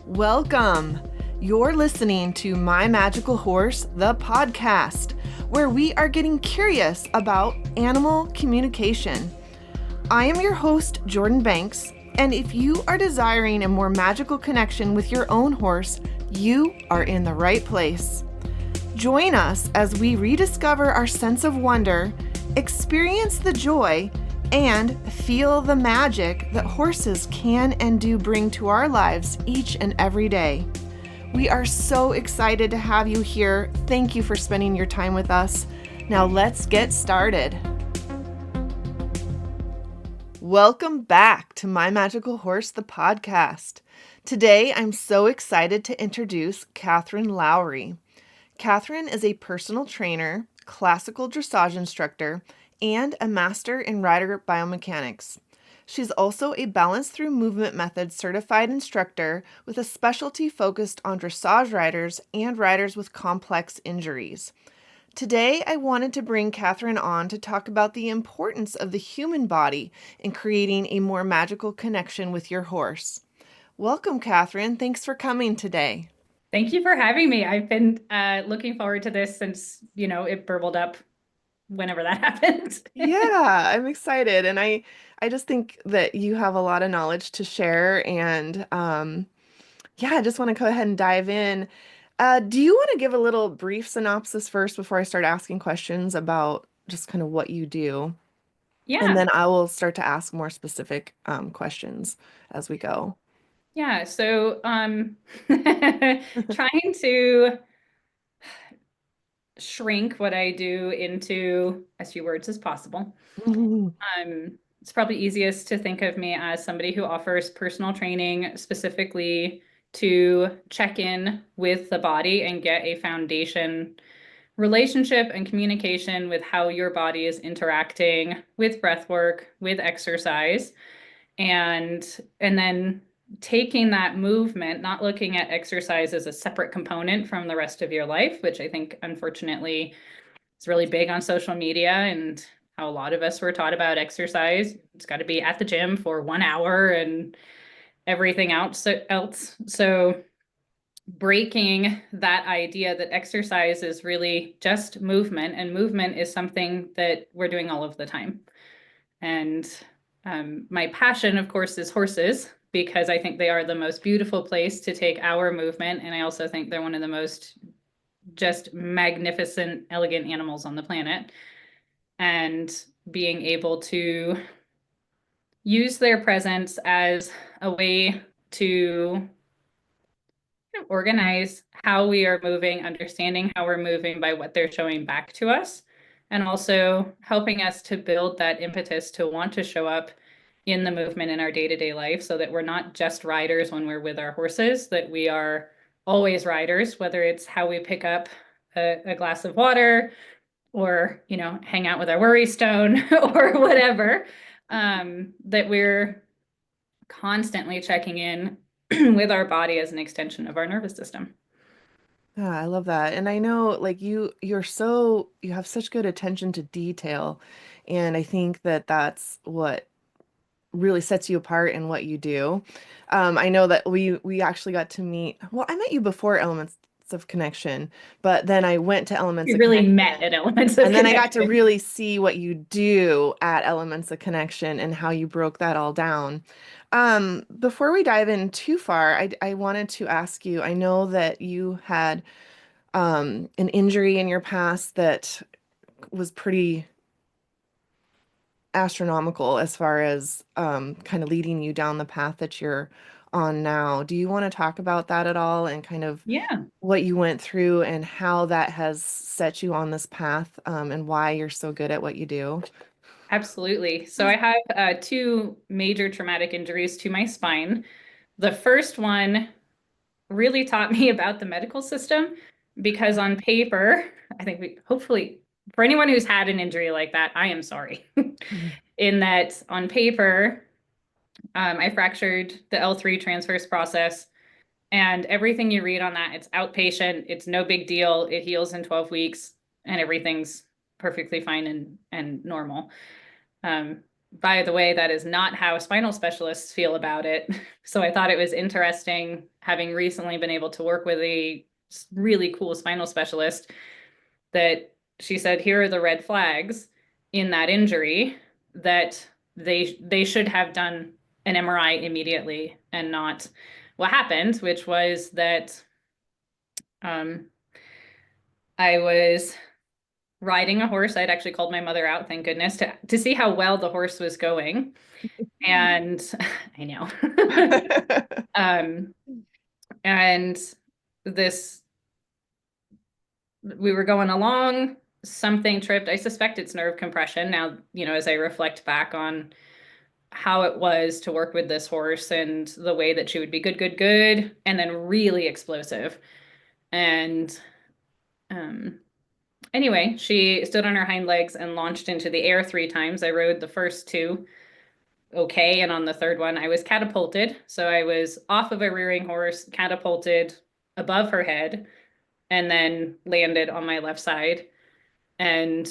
Welcome. You're listening to My Magical Horse, the podcast, where we are getting curious about animal communication. I am your host, Jordan Banks, and if you are desiring a more magical connection with your own horse, you are in the right place. Join us as we rediscover our sense of wonder, experience the joy, and feel the magic that horses can and do bring to our lives each and every day. We are so excited to have you here. Thank you for spending your time with us. Now let's get started. Welcome back to My Magical Horse, the podcast. Today, I'm so excited to introduce Katherine Lowry. Katherine is a personal trainer, classical dressage instructor, and a master in rider biomechanics. She's also a balance through movement method certified instructor with a specialty focused on dressage riders and riders with complex injuries. Today, I wanted to bring Katherine on to talk about the importance of the human body in creating a more magical connection with your horse. Welcome, Katherine. Thanks for coming today. Thank you for having me. I've been looking forward to this since, it burbled up whenever that happened. Yeah, I'm excited. And I just think that you have a lot of knowledge to share. And yeah, I just want to go ahead and dive in. Do you want to give a little brief synopsis first before I start asking questions about just kind of what you do? And Yeah. then I will start to ask more specific questions as we go. Yeah. So trying to shrink what I do into as few words as possible. It's probably easiest to think of me as somebody who offers personal training specifically to check in with the body and get a foundation relationship and communication with how your body is interacting with breath work, with exercise, and then taking that movement, not looking at exercise as a separate component from the rest of your life, which I think unfortunately is really big on social media and how a lot of us were taught about exercise. It's got to be at the gym for 1 hour and everything else. So breaking that idea that exercise is really just movement, and movement is something that we're doing all of the time. And my passion, of course, is horses, because I think they are the most beautiful place to take our movement. And I also think they're one of the most just magnificent, elegant animals on the planet. And being able to use their presence as a way to organize how we are moving, understanding how we're moving by what they're showing back to us, and also helping us to build that impetus to want to show up in the movement in our day-to-day life, so that we're not just riders when we're with our horses, that we are always riders, whether it's how we pick up a glass of water or, hang out with our worry stone or whatever, that we're constantly checking in with our body as an extension of our nervous system. Yeah, I love that. And I know like you have such good attention to detail. And I think that that's what really sets you apart in what you do. I know that we actually got to meet, well, I met you before Elements of Connection, but then I went to Elements We of really Connection. met at Elements of And then I got to Connection. really see what you do at Elements of Connection and how you broke that all down. Before we dive in too far, I wanted to ask you, I know that you had an injury in your past that was pretty astronomical as far as kind of leading you down the path that you're on now. Do you want to talk about that at all and kind of Yeah, what you went through and how that has set you on this path and why you're so good at what you do? absolutely. So I have two major traumatic injuries to my spine. The first one really taught me about the medical system, because on paper, I think we hopefully, for anyone who's had an injury like that, I am sorry. Mhm. In that on paper, I fractured the L3 transverse process, and everything you read on that, it's outpatient, it's no big deal, it heals in 12 weeks, and everything's perfectly fine and normal. Um, by the way, that is not how spinal specialists feel about it. So I thought it was interesting, having recently been able to work with a really cool spinal specialist, that she said, here are the red flags in that injury that they should have done an MRI immediately, and not what happened, which was that um, I was riding a horse. I'd actually called my mother out, thank goodness, to see how well the horse was going. And I know. um, and this, we were going along, something tripped. I suspect it's nerve compression. Now, as I reflect back on how it was to work with this horse and the way that she would be good, good, good, and then really explosive. And anyway, she stood on her hind legs and launched into the air 3 times. I rode the first two okay, and on the third one, I was catapulted. So I was off of a rearing horse, catapulted above her head, and then landed on my left side. And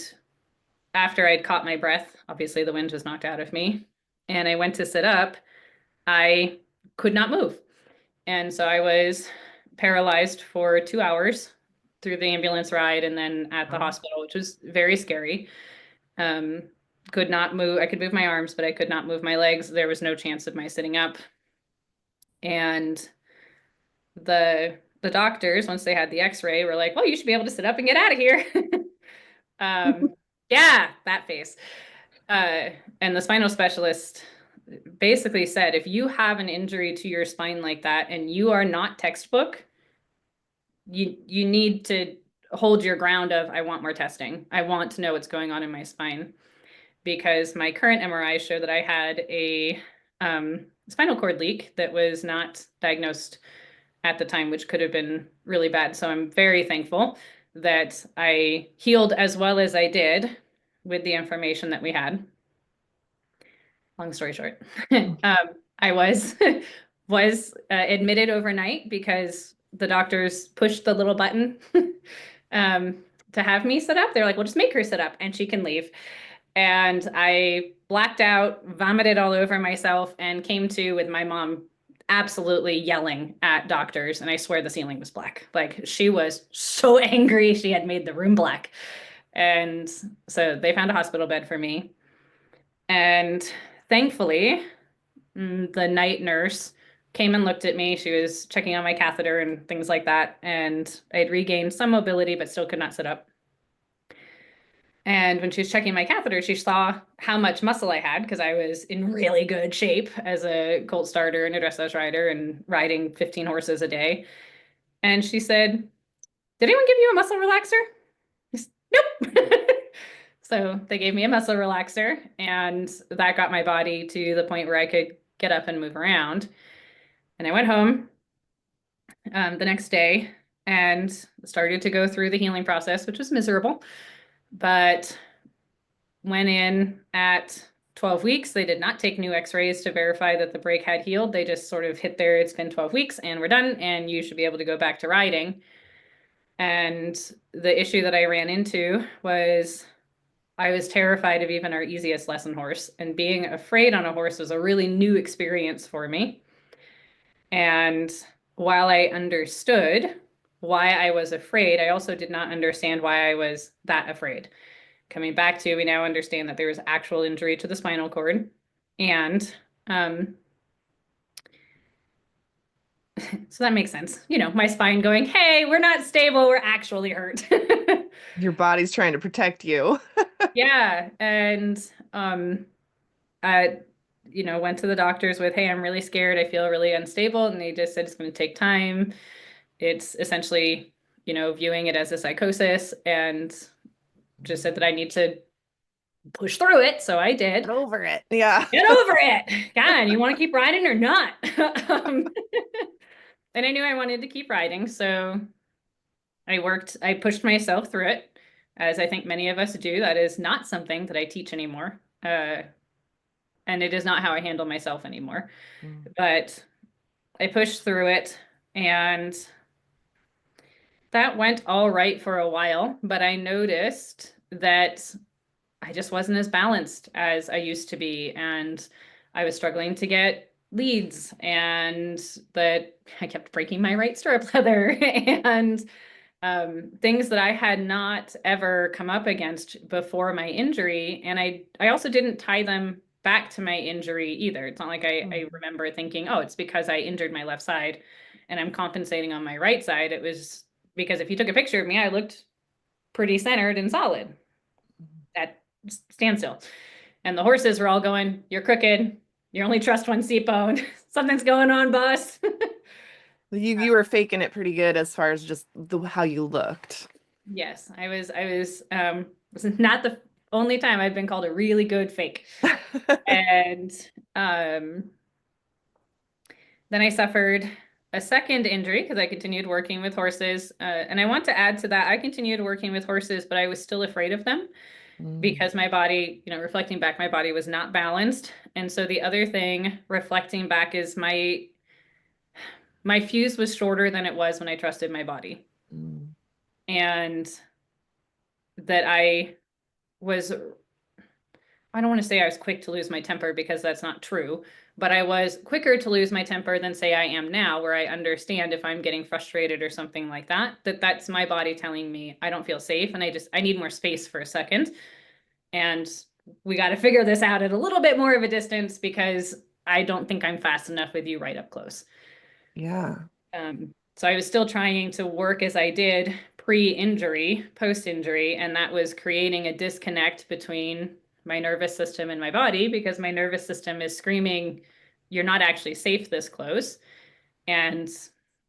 after I'd caught my breath, obviously the wind was knocked out of me, and I went to sit up, I could not move. And so I was paralyzed for 2 hours through the ambulance ride and then at the hospital, which was very scary. Um, could not move. I could move my arms, but I could not move my legs. There was no chance of my sitting up. And the doctors, once they had the x-ray, were like, well, you should be able to sit up and get out of here. Yeah, that face. And the spinal specialist basically said, if you have an injury to your spine like that and you are not textbook, you need to hold your ground of, I want more testing. I want to know what's going on in my spine, because my current MRI showed that I had a spinal cord leak that was not diagnosed at the time, which could have been really bad. So I'm very thankful that I healed as well as I did with the information that we had. Long story short, I was admitted overnight because the doctors pushed the little button to have me sit up. They're like, well, just make her sit up and she can leave. And I blacked out, vomited all over myself, and came to with my mom absolutely yelling at doctors. And I swear the ceiling was black. Like, she was so angry. She had made the room black. And so they found a hospital bed for me. And thankfully, the night nurse came and looked at me. She was checking on my catheter and things like that. And I'd regained some mobility, but still could not sit up. And when she was checking my catheter, she saw how much muscle I had, because I was in really good shape as a colt starter and a dressage rider and riding 15 horses a day. And she said, did anyone give you a muscle relaxer? I said, nope. So they gave me a muscle relaxer, and that got my body to the point where I could get up and move around. And I went home the next day and started to go through the healing process, which was miserable, but went in at 12 weeks. They did not take new x-rays to verify that the break had healed. They just sort of hit there, it's been 12 weeks and we're done, and you should be able to go back to riding. And the issue that I ran into was I was terrified of even our easiest lesson horse, and being afraid on a horse was a really new experience for me. And while I understood why I was afraid, I also did not understand why I was that afraid. Coming back to, we now understand that there was actual injury to the spinal cord. And so that makes sense. My spine going, hey, we're not stable, we're actually hurt. Your body's trying to protect you. Yeah. And I, went to the doctors with, hey, I'm really scared. I feel really unstable. And they just said it's going to take time. It's essentially, viewing it as a psychosis, and just said that I need to push through it. So I did. Get over it. Yeah. Get over it. God, you want to keep riding or not? And I knew I wanted to keep riding. So I pushed myself through it, as I think many of us do. That is not something that I teach anymore. And it is not how I handle myself anymore. But I pushed through it, and that went all right for a while. But I noticed that I just wasn't as balanced as I used to be. And I was struggling to get leads, and that I kept breaking my right stirrup leather and things that I had not ever come up against before my injury. And I also didn't tie them back to my injury either. It's not like I remember thinking, oh, it's because I injured my left side and I'm compensating on my right side. It was because if you took a picture of me, I looked pretty centered and solid at standstill. And the horses were all going, you're crooked. You only trust one seat bone. Something's going on, boss. You were faking it pretty good as far as just how you looked. Yes, this is not the only time I've been called a really good fake. And um, then I suffered a second injury because I continued working with horses. And I want to add to that, I continued working with horses, but I was still afraid of them Mm, because my body, reflecting back, my body was not balanced. And so the other thing reflecting back is my fuse was shorter than it was when I trusted my body. mm, And that was I don't want to say I was quick to lose my temper because that's not true, but I was quicker to lose my temper than say I am now, where I understand if I'm getting frustrated or something like that, that's my body telling me I don't feel safe and I need more space for a second. And we got to figure this out at a little bit more of a distance because I don't think I'm fast enough with you right up close. yeah. So I was still trying to work as I did pre-injury, post-injury, and that was creating a disconnect between my nervous system and my body because my nervous system is screaming, you're not actually safe this close. And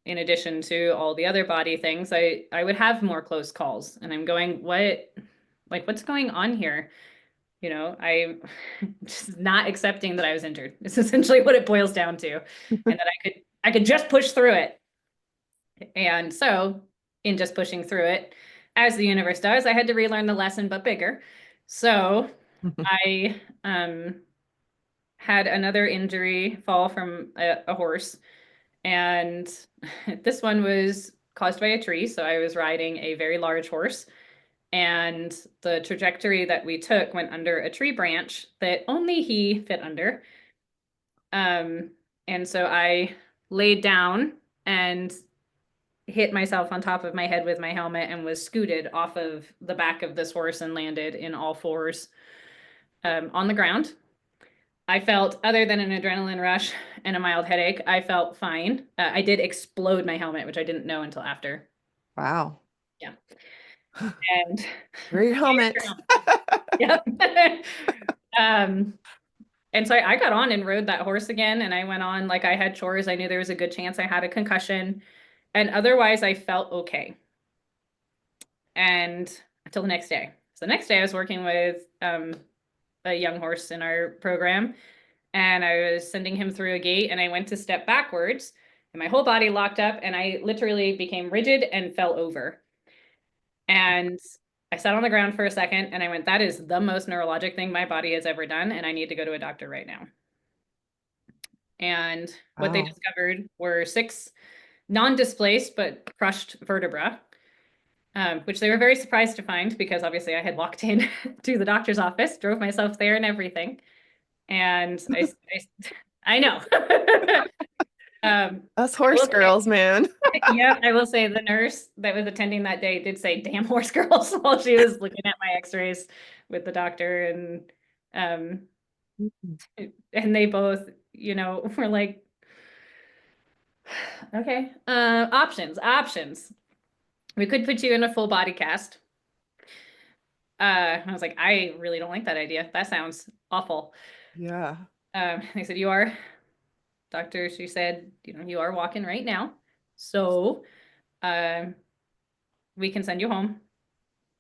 in addition to all the other body things, I would have more close calls. And I'm going, what's going on here? I'm just not accepting that I was injured. It's essentially what it boils down to. And that I could just push through it. And so, in just pushing through it, as the universe does, I had to relearn the lesson, but bigger. So, I had another injury fall from a horse, and this one was caused by a tree. So, I was riding a very large horse, and the trajectory that we took went under a tree branch that only he fit under. Um, and so, I laid down and hit myself on top of my head with my helmet and was scooted off of the back of this horse and landed in all fours on the ground. I felt, other than an adrenaline rush and a mild headache, I felt fine. I did explode my helmet, which I didn't know until after. Wow. Yeah. And Wear your helmet. yep. um, and so I got on and rode that horse again. And I went on like I had chores. I knew there was a good chance I had a concussion. And otherwise, I felt okay. And until the next day. So the next day I was working with a young horse in our program, and I was sending him through a gate, and I went to step backwards and my whole body locked up and I literally became rigid and fell over. And I sat on the ground for a second and I went, that is the most neurologic thing my body has ever done, and I need to go to a doctor right now. And what they Wow. discovered were 6 non-displaced but crushed vertebra, which they were very surprised to find because obviously I had walked in to the doctor's office, drove myself there and everything. And I know. Us I horse will say, girls, man. yeah, I will say the nurse that was attending that day did say, damn horse girls, while she was looking at my x-rays with the doctor. Um, and they both, were like, okay, options. We could put you in a full body cast. I was like, I really don't like that idea. That sounds awful. Yeah. They said, you are, doctor, she said, you are walking right now. So um, we can send you home.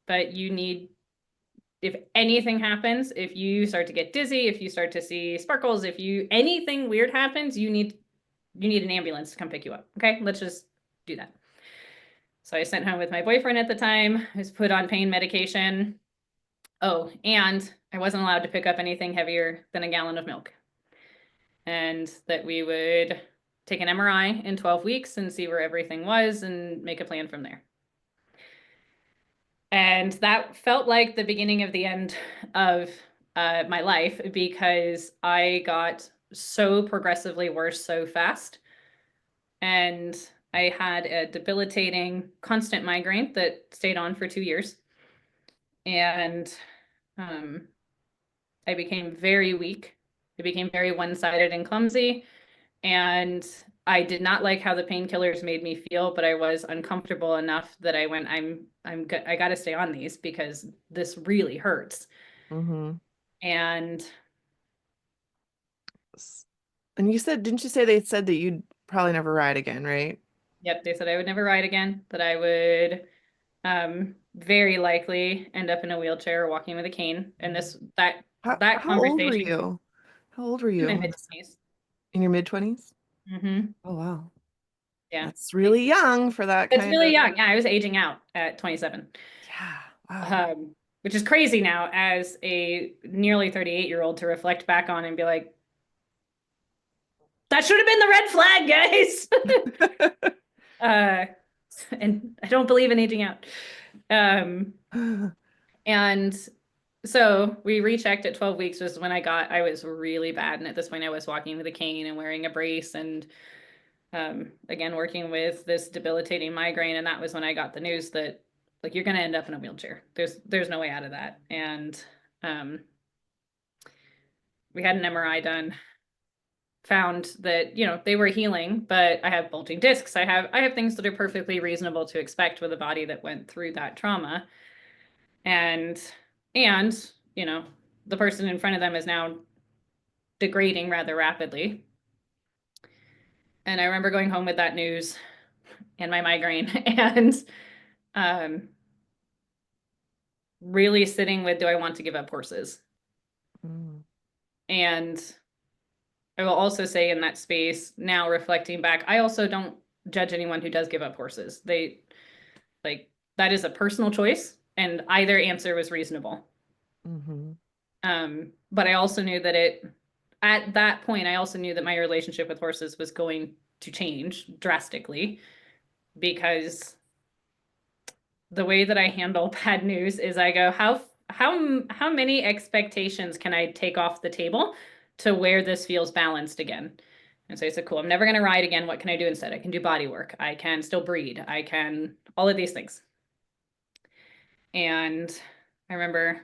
But if anything happens, if you start to get dizzy, if you start to see sparkles, if anything weird happens, you need an ambulance to come pick you up. Okay, let's just do that. So I sent home with my boyfriend at the time, who's put on pain medication. Oh, and I wasn't allowed to pick up anything heavier than a gallon of milk. And that we would take an MRI in 12 weeks and see where everything was and make a plan from there. And that felt like the beginning of the end of my life because I got so progressively worse so fast. And I had a debilitating constant migraine that stayed on for 2 years. And um, I became very weak. I became very one-sided and clumsy. And I did not like how the painkillers made me feel, but I was uncomfortable enough that I went, I got to stay on these because this really hurts. Mm-hmm. And And you said, didn't you say they said that you'd probably never ride again, right? yep, they said I would never ride again, that I would very likely end up in a wheelchair or walking with a cane. And that How old were conversation you? How old were in my you? mid-20s. In your mid-20s? Mm-hmm. Oh, wow. Yeah. That's really young for that It's kind really of. young. Yeah, I was aging out at 27. Yeah. Wow. um, which is crazy now as a nearly 38-year-old to reflect back on and be like, that should have been the red flag, guys. uh, and I don't believe in aging out. Um, and so we rechecked at 12 weeks was when I was really bad. And at this point I was walking with a cane and wearing a brace and again, working with this debilitating migraine. And that was when I got the news that like, you're going to end up in a wheelchair. There's no way out of that. And um, we had an MRI done, found that, they were healing, but I have bulging discs. I have things that are perfectly reasonable to expect with a body that went through that trauma. And and, the person in front of them is now degrading rather rapidly. And I remember going home with that news and my migraine and um really sitting with, do I want to give up horses? Mm. And I will also say in that space, now reflecting back, I also don't judge anyone who does give up horses. They like that is a personal choice, and either answer was reasonable. Mm-hmm. But I also knew that at that point, I also knew that my relationship with horses was going to change drastically because the way that I handle bad news is I go, how many expectations can I take off the table to where this feels balanced again? And so I said, cool, I'm never going to ride again. What can I do instead? I can do body work. I can still breed. I can all of these things. And I remember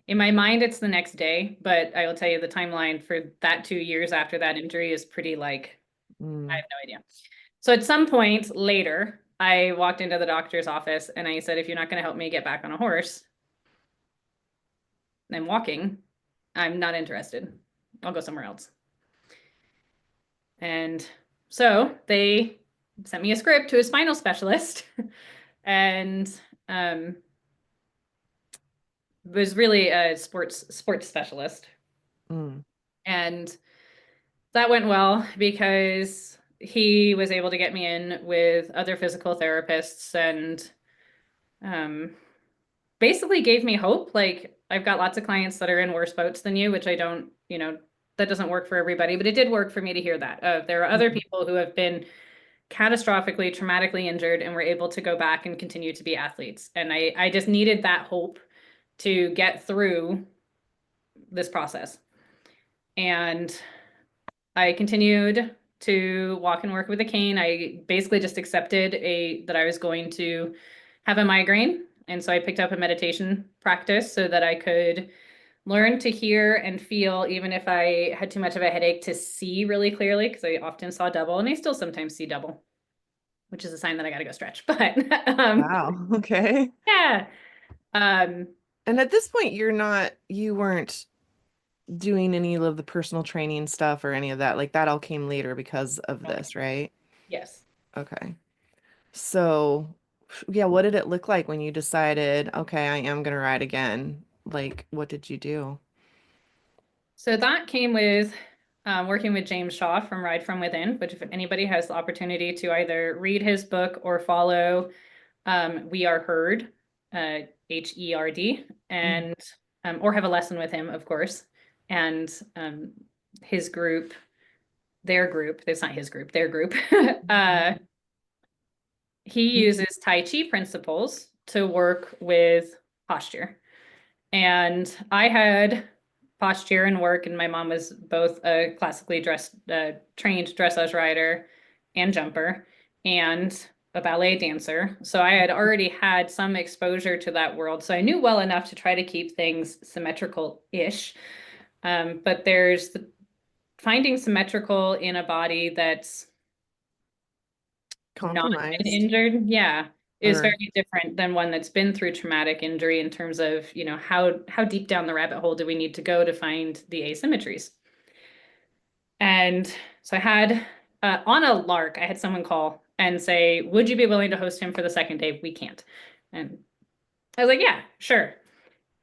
in my mind, it's the next day, but I will tell you the timeline for that 2 years after that injury is pretty like, I Mm. have no idea. So at some point later, I walked into the doctor's office and I said, if you're not going to help me get back on a horse and walking, I'm not interested. I'll go somewhere else. And so they sent me a script to a spinal specialist and was really a sports specialist. Mm. And that went well because he was able to get me in with other physical therapists and um, basically gave me hope. Like I've got lots of clients that are in worse boats than you, which I don't, that doesn't work for everybody, but it did work for me to hear that. There are other Mm. people who have been catastrophically, traumatically injured and were able to go back and continue to be athletes. And I just needed that hope to get through this process. And I continued to walk and work with a cane. I basically just accepted that I was going to have a migraine. And so I picked up a meditation practice so that I could learn to hear and feel, even if I had too much of a headache, to see really clearly, because I often saw double and I still sometimes see double, which is a sign that I got to go stretch. But Wow. Okay. yeah. Um, And at this point, you weren't doing any of the personal training stuff or any of that. Like that all came later because of this, right? yes. Okay. So, yeah, what did it look like when you decided, okay, I am gonna ride again? Like, what did you do? So that came with working with James Shaw from Ride From Within, which if anybody has the opportunity to either read his book or follow We Are Heard, HERD, Mm. and or have a lesson with him, of course, and his group, their group, it's not his group, their group, he uses Tai Chi principles to work with posture. And I had posture and work, and my mom was both a classically trained dressage rider and jumper and a ballet dancer. So I had already had some exposure to that world. So I knew well enough to try to keep things symmetrical-ish. But there's finding symmetrical in a body that's not been Compromised. injured, yeah, is Or very different than one that's been through traumatic injury in terms of, how deep down the rabbit hole do we need to go to find the asymmetries? And so I had on a lark, I had someone call and say, would you be willing to host him for the second day? We can't. And I was like, yeah, sure.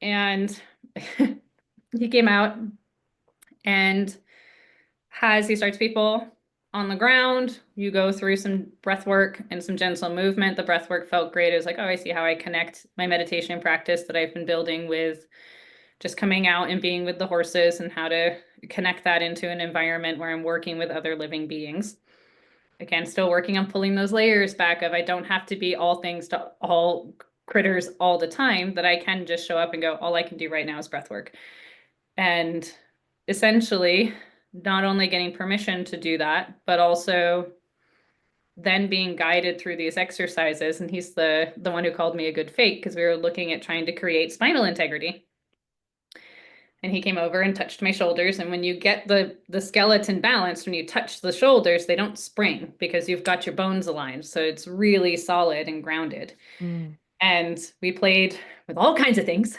And he came out, and as he starts people on the ground, you go through some breath work and some gentle movement. The breath work felt great. It was like, oh, I see how I connect my meditation practice that I've been building with just coming out and being with the horses, and how to connect that into an environment where I'm working with other living beings. Again, still working on pulling those layers back of I don't have to be all things to all critters all the time, that I can just show up and go, all I can do right now is breath work. And essentially, not only getting permission to do that, but also then being guided through these exercises. And he's the one who called me a good fake, because we were looking at trying to create spinal integrity. And he came over and touched my shoulders. And when you get the skeleton balanced, when you touch the shoulders, they don't spring because you've got your bones aligned. So it's really solid and grounded. mm. And we played with all kinds of things.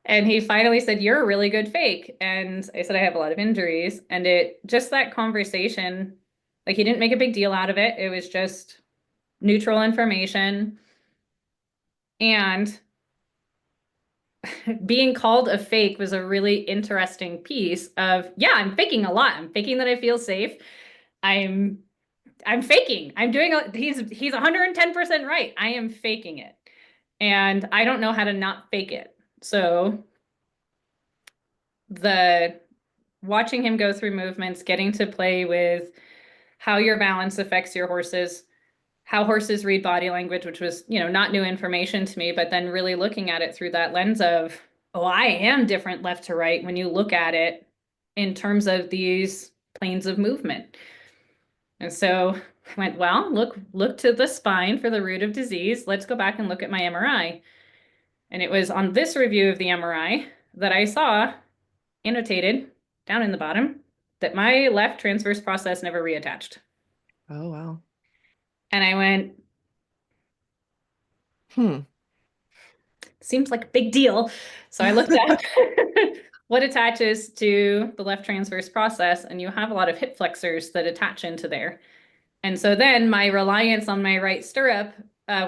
And he finally said, you're a really good fake. And I said, I have a lot of injuries. And just that conversation, like, he didn't make a big deal out of it. It was just neutral information. And being called a fake was a really interesting piece of, yeah, I'm faking a lot. I'm faking that I feel safe. I'm faking. He's 110% right. I am faking it. And I don't know how to not fake it. So watching him go through movements, getting to play with how your balance affects your horses, how horses read body language, which was, not new information to me, but then really looking at it through that lens of, oh, I am different left to right when you look at it in terms of these planes of movement. And so I went, well, look to the spine for the root of disease. Let's go back and look at my MRI. And it was on this review of the MRI that I saw annotated down in the bottom that my left transverse process never reattached. Oh, wow. And I went, Hmm. seems like a big deal. So I looked at what attaches to the left transverse process, and you have a lot of hip flexors that attach into there. And so then my reliance on my right stirrup,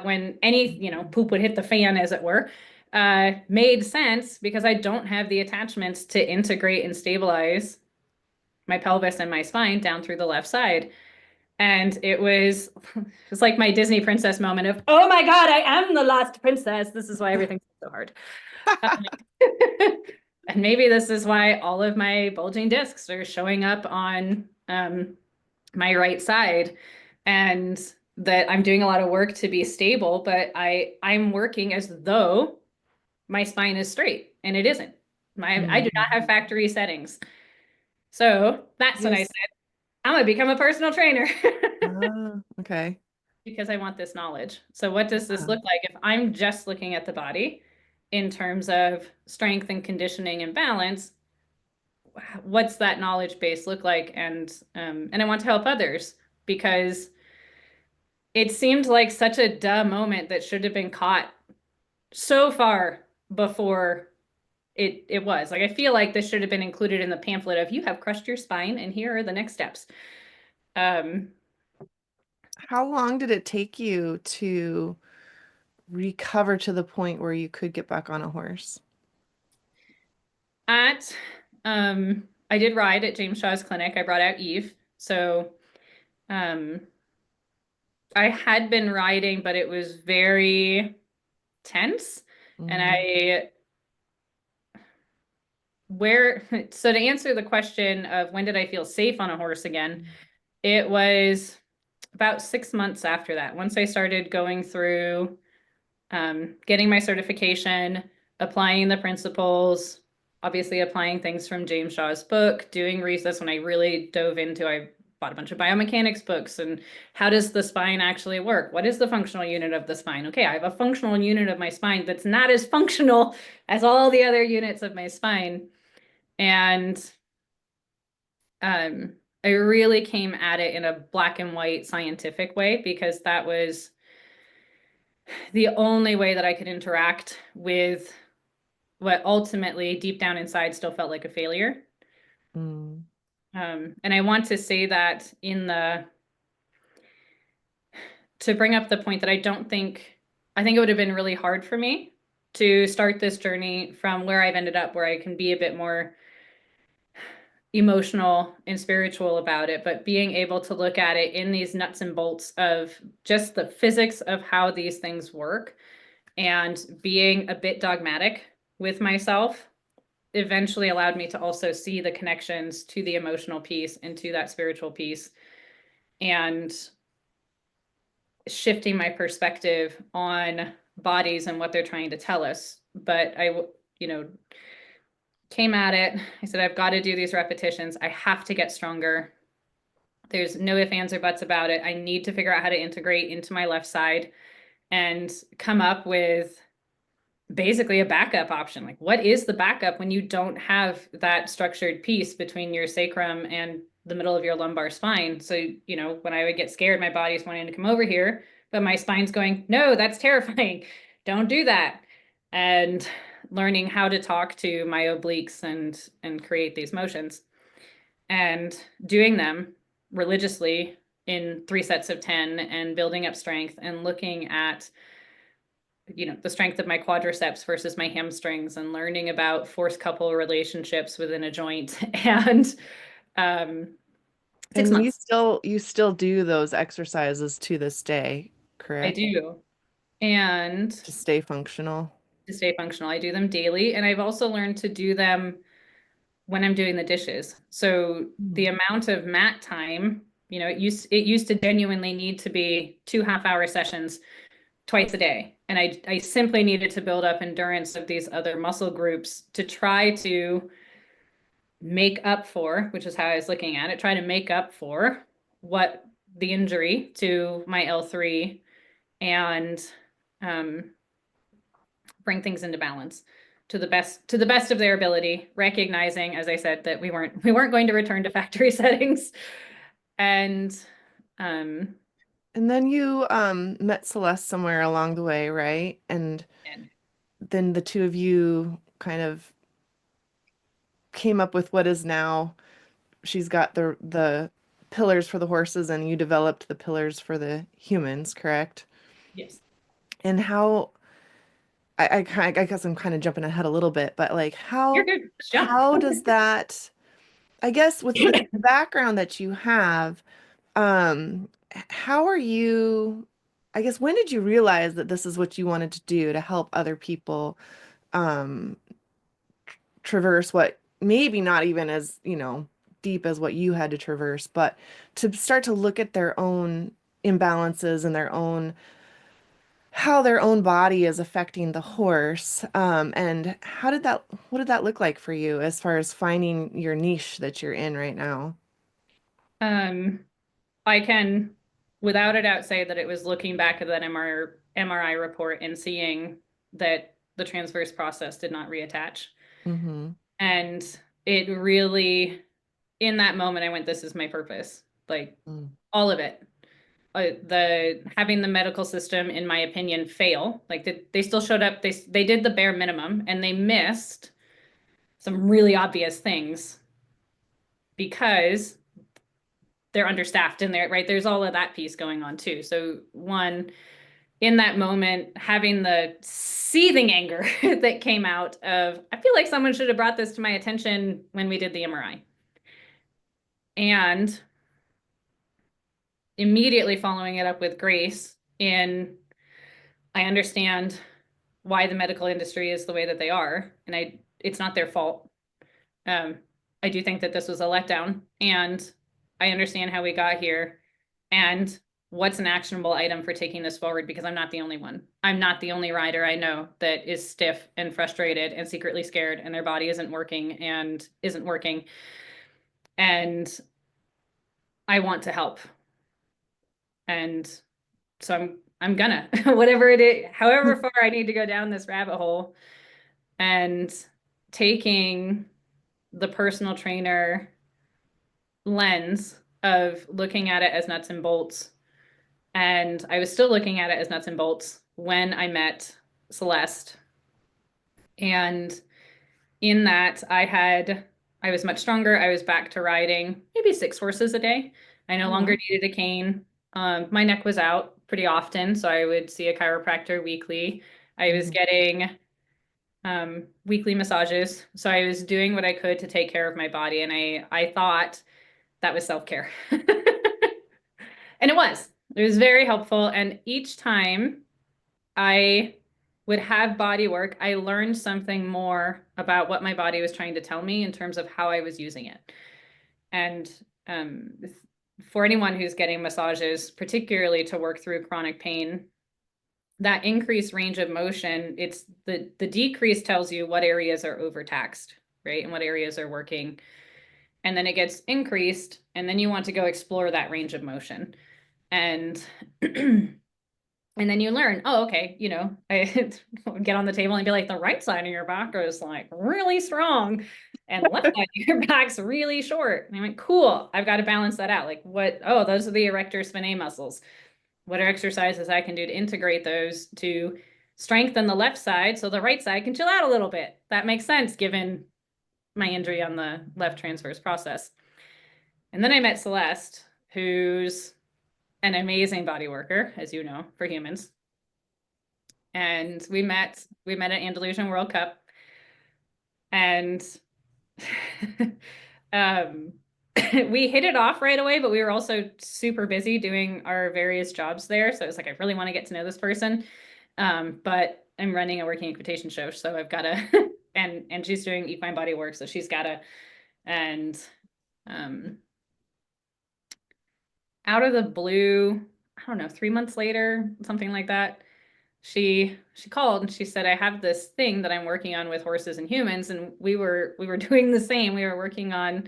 when any, poop would hit the fan, as it were, made sense, because I don't have the attachments to integrate and stabilize my pelvis and my spine down through the left side. And it was like my Disney princess moment of, oh my God, I am the lost princess. This is why everything's so hard. And maybe this is why all of my bulging discs are showing up on my right side, and that I'm doing a lot of work to be stable, but I'm working as though my spine is straight, and it isn't. I do not have factory settings. So that's when I Yes. said, I'm gonna become a personal trainer. Okay. Because I want this knowledge. So what does this Yeah. look like if I'm just looking at the body in terms of strength and conditioning and balance? What's that knowledge base look like? And I want to help others, because it seemed like such a duh moment that should have been caught so far before it was. Like, I feel like this should have been included in the pamphlet of, you have crushed your spine and here are the next steps. How long did it take you to recover to the point where you could get back on a horse? At I did ride at James Shaw's clinic. I brought out Eve. So um I had been riding, but it was very tense. And Mm. so to answer the question of when did I feel safe on a horse again, it was about 6 months after that. Once I started going through getting my certification, applying the principles, obviously applying things from James Shaw's book, doing research. When I really dove into, I bought a bunch of biomechanics books and how does the spine actually work? What is the functional unit of the spine? Okay, I have a functional unit of my spine that's not as functional as all the other units of my spine. And I really came at it in a black and white scientific way because that was the only way that I could interact with what ultimately deep down inside still felt like a failure. Mm. And I want to say that to bring up the point that I think it would have been really hard for me to start this journey from where I've ended up, where I can be a bit more emotional and spiritual about it, but being able to look at it in these nuts and bolts of just the physics of how these things work and being a bit dogmatic with myself eventually allowed me to also see the connections to the emotional piece and to that spiritual piece and shifting my perspective on bodies and what they're trying to tell us. But you know, came at it. I said, I've got to do these repetitions. I have to get stronger. There's no ifs, ands, or buts about it. I need to figure out how to integrate into my left side and come up with basically a backup option. Like, what is the backup when you don't have that structured piece between your sacrum and the middle of your lumbar spine? So, when I would get scared, my body's wanting to come over here, but my spine's going, no, that's terrifying. Don't do that. And learning how to talk to my obliques and create these motions and doing them religiously in 3 sets of 10 and building up strength and looking at the strength of my quadriceps versus my hamstrings and learning about force couple relationships within a joint and um 6 months. You still do those exercises to this day, I correct? do. And To stay functional. to stay functional, I do them daily. And I've also learned to do them when I'm doing the dishes. So the Mm. amount of mat time, it used to genuinely need to be 2 half-hour sessions twice a day. And I simply needed to build up endurance of these other muscle groups to try to make up for, which is how I was looking at it, try to make up for what the injury to my L3 and bring things into balance to the best of their ability, recognizing, as I said, that we weren't going to return to factory settings. And um And then you met Celeste somewhere along the way, right? And and then the two of you kind of came up with what is now, she's got the pillars for the horses and you developed the pillars for the humans, correct? yes, And how I guess I'm kind of jumping ahead a little bit, but like you're good. Just jump. how does that, I guess with the background that you have, how are you, I guess when did you realize that this is what you wanted to do to help other people um traverse what maybe not even as, deep as what you had to traverse, but to start to look at their own imbalances and their own how their own body is affecting the horse. And what did that look like for you as far as finding your niche that you're in right now? um I can without a doubt say that it was looking back at that MRI report and seeing that the transverse process did not reattach. Mm-hmm. And it really, in that moment, I went, this is my purpose. Like Mm. all of it. The having the medical system, in my opinion, fail. Like they still showed up. They did the bare minimum and they missed some really obvious things because they're understaffed in there, right? There's all of that piece going on too. So one, in that moment, having the seething anger that came out of, I feel like someone should have brought this to my attention when we did the MRI. And immediately following it up with grace in, I understand why the medical industry is the way that they are, and it's not their fault. Um, I do think that this was a letdown, and I understand how we got here. And what's an actionable item for taking this forward? Because I'm not the only one. I'm not the only rider I know that is stiff and frustrated and secretly scared and their body isn't working and isn't working. And I want to help. And so I'm gonna, whatever it is, however far I need to go down this rabbit hole, and taking the personal trainer lens of looking at it as nuts and bolts. And I was still looking at it as nuts and bolts when I met Celeste. And in that, I was much stronger. I was back to riding maybe 6 horses a day. I no longer needed a cane. My neck was out pretty often, so I would see a chiropractor weekly. I was getting weekly massages. So I was doing what I could to take care of my body. And I thought that was self-care. And it was. It was very helpful. And each time I would have body work, I learned something more about what my body was trying to tell me in terms of how I was using it. And for anyone who's getting massages, particularly to work through chronic pain, that increased range of motion, it's the decrease tells you what areas are overtaxed, right? And what areas are working. And then it gets increased, and then you want to go explore that range of motion. And and then you learn, oh, okay, I would get on the table and be like, the right side of your back is like really strong and the left side of your back's really short. And I went, cool, I've got to balance that out. Like those are the erector spinae muscles. What are exercises I can do to integrate those to strengthen the left side so the right side can chill out a little bit? That makes sense given my injury on the left transverse process. And then I met Celeste, who's an amazing body worker, as you know, for humans. And we met at Andalusian World Cup. And we hit it off right away, but we were also super busy doing our various jobs there. So it was like, I really want to get to know this person. But I'm running a working equitation show, so I've got to, and she's doing equine body work, so she's got to, and out of the blue, I don't know, 3 months later, something like that, she called and she said, I have this thing that I'm working on with horses and humans. And we were doing the same. We were working on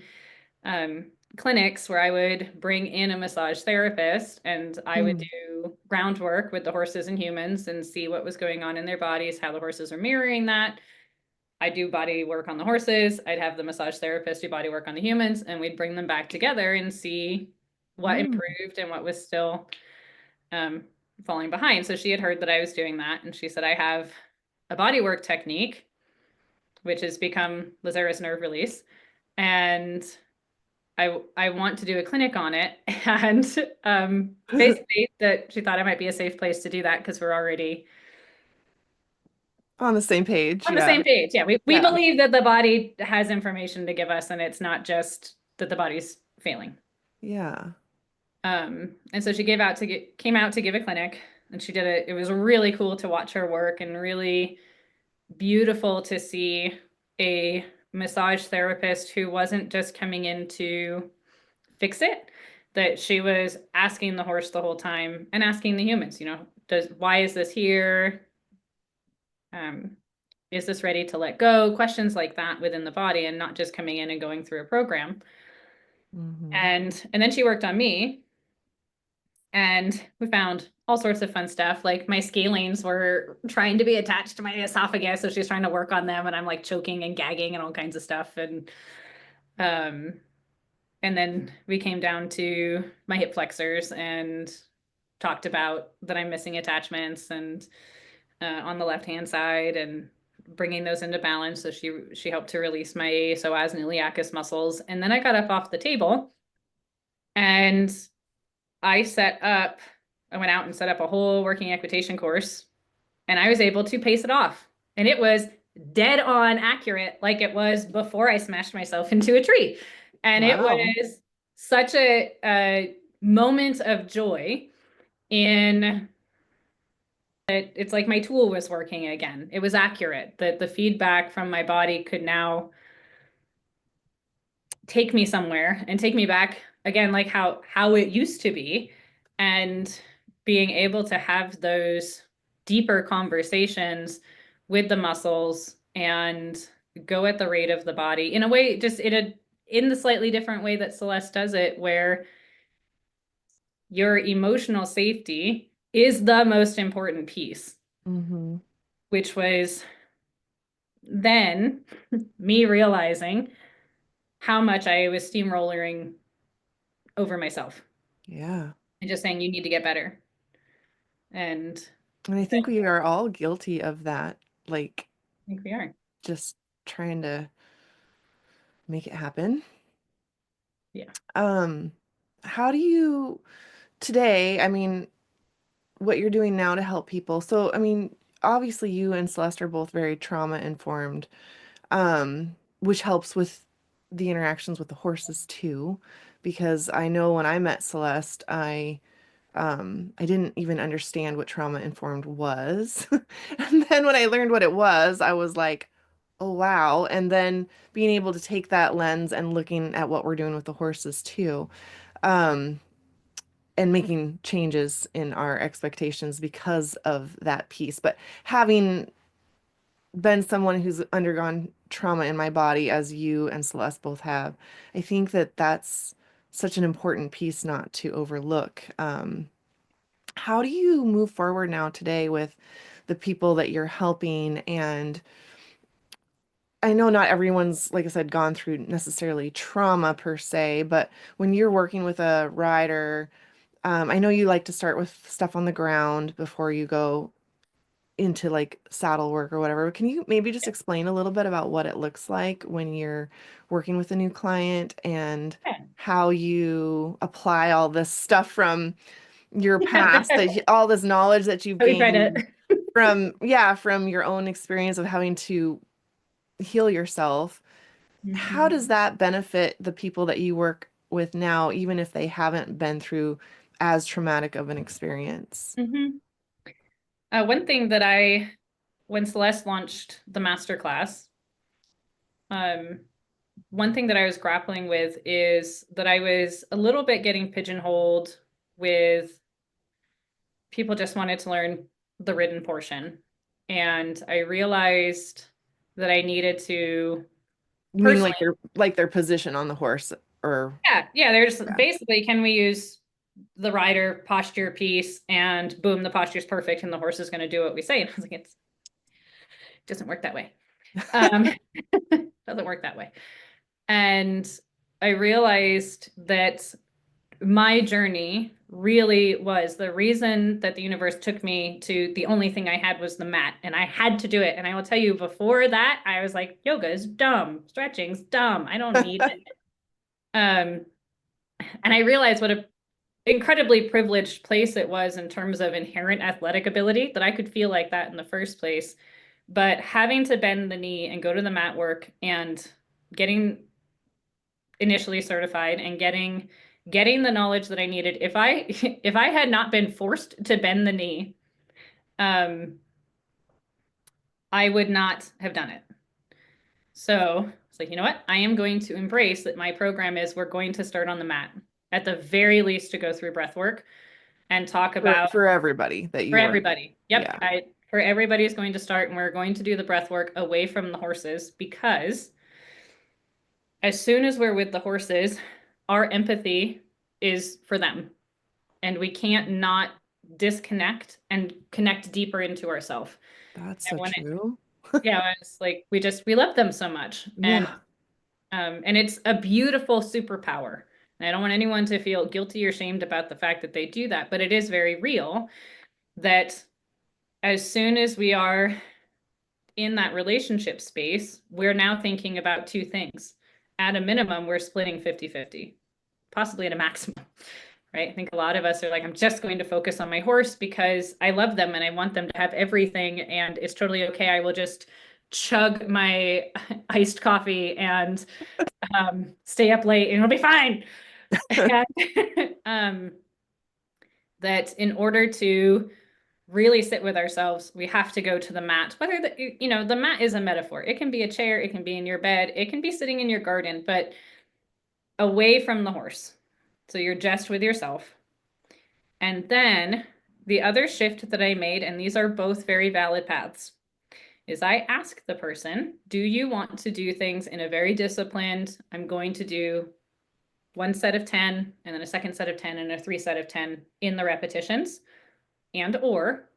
clinics where I would bring in a massage therapist and I would do groundwork with the horses and humans and see what was going on in their bodies, how the horses are mirroring that. I do body work on the horses. I'd have the massage therapist do body work on the humans, and we'd bring them back together and see what improved and what was still falling behind. So she had heard that I was doing that. And she said, I have a bodywork technique, which has become Lazarus nerve release. And I want to do a clinic on it. And basically that she thought it might be a safe place to do that because we're already on the same page. On the same page. Yeah. We believe that the body has information to give us, and it's not just that the body's failing. Yeah. And so she came out to give a clinic, and she did it. It was really cool to watch her work and really beautiful to see a massage therapist who wasn't just coming in to fix it, that she was asking the horse the whole time and asking the humans, why is this here? Is this ready to let go? Questions like that within the body, and not just coming in and going through a program. And then she worked on me. And we found all sorts of fun stuff. Like my scalenes were trying to be attached to my esophagus. So she's trying to work on them, and I'm like choking and gagging and all kinds of stuff. And then we came down to my hip flexors and talked about that I'm missing attachments and on the left-hand side and bringing those into balance. So she helped to release my psoas and iliacus muscles. And then I got up off the table and I went out and set up a whole working equitation course, and I was able to pace it off. And it was dead on accurate, like it was before I smashed myself into a tree. And it was such a moment of joy in that it's like my tool was working again. It was accurate, that the feedback from my body could now take me somewhere and take me back again, like how it used to be. and being able to have those deeper conversations with the muscles and go at the rate of the body in a way, just in the slightly different way that Celeste does it, where your emotional safety is the most important piece, which was then me realizing how much I was steamrolling over myself Yeah. and just saying, you need to get better. And And I think we are all guilty of that, like I think we are. just trying to make it happen. Yeah. How do you today, I mean, what you're doing now to help people? So, I mean, obviously you and Celeste are both very trauma informed, which helps with the interactions with the horses too, because I know when I met Celeste, I didn't even understand what trauma informed was. And then when I learned what it was, I was like, oh wow. And then being able to take that lens and looking at what we're doing with the horses too, um, and making changes in our expectations because of that piece. But having been someone who's undergone trauma in my body, as you and Celeste both have, I think that that's such an important piece not to overlook. How do you move forward now today with the people that you're helping? And I know not everyone's, like I said, gone through necessarily trauma per se, but when you're working with a rider, I know you like to start with stuff on the ground before you go into like saddle work or whatever. Can you maybe just explain a little bit about what it looks like when you're working with a new client and Yeah. how you apply all this stuff from your past, all this knowledge that you've We try to. gained from, yeah, from your own experience of having to heal yourself. How does Mhm. that benefit the people that you work with now, even if they haven't been through as traumatic of an experience? Mhm. One thing that when Celeste launched the masterclass, um, one thing that I was grappling with is that I was a little bit getting pigeonholed with people just wanted to learn the written portion. And I realized that I needed to You mean personally, like their position on the horse or yeah, there's yeah. basically, can we use the rider posture piece and boom, the posture is perfect and the horse is going to do what we say. And I was like, it doesn't work that way. Um, doesn't work that way. And I realized that my journey really was the reason that the universe took me to the only thing I had was the mat, and I had to do it. And I will tell you, before that, I was like, yoga is dumb, stretching's dumb. I don't need it. Um, and I realized what a incredibly privileged place it was in terms of inherent athletic ability that I could feel like that in the first place. But having to bend the knee and go to the mat work and getting initially certified and getting the knowledge that I needed. If I if I had not been forced to bend the knee, um, I would not have done it. So it's like, you know what? I am going to embrace that my program is we're going to start on the mat at the very least to go through breath work and talk about For everybody that for you work with. everybody. Yep. Yeah, For everybody is going to start and we're going to do the breath work away from the horses because as soon as we're with the horses, our empathy is for them. And we can't not disconnect and connect deeper into ourselves. that's And so when it, true. yeah, it's like we love them so much, Yeah, and it's a beautiful superpower. And I don't want anyone to feel guilty or shamed about the fact that they do that, but it is very real that as soon as we are in that relationship space, we're now thinking about two things. At a minimum, we're splitting 50-50, possibly at a maximum. Right? I think a lot of us are like, I'm just going to focus on my horse because I love them and I want them to have everything. And it's totally okay. I will just chug my iced coffee and stay up late and it'll be fine. And, that in order to really sit with ourselves, we have to go to the mat. Whether the mat is a metaphor. It can be a chair, it can be in your bed, it can be sitting in your garden, but away from the horse. So you're just with yourself. And then the other shift that I made, and these are both very valid paths, is I ask the person, do you want to do things in a very disciplined, I'm going to do one set of 10 and then a second set of 10 and a three set of 10 in the repetitions, and or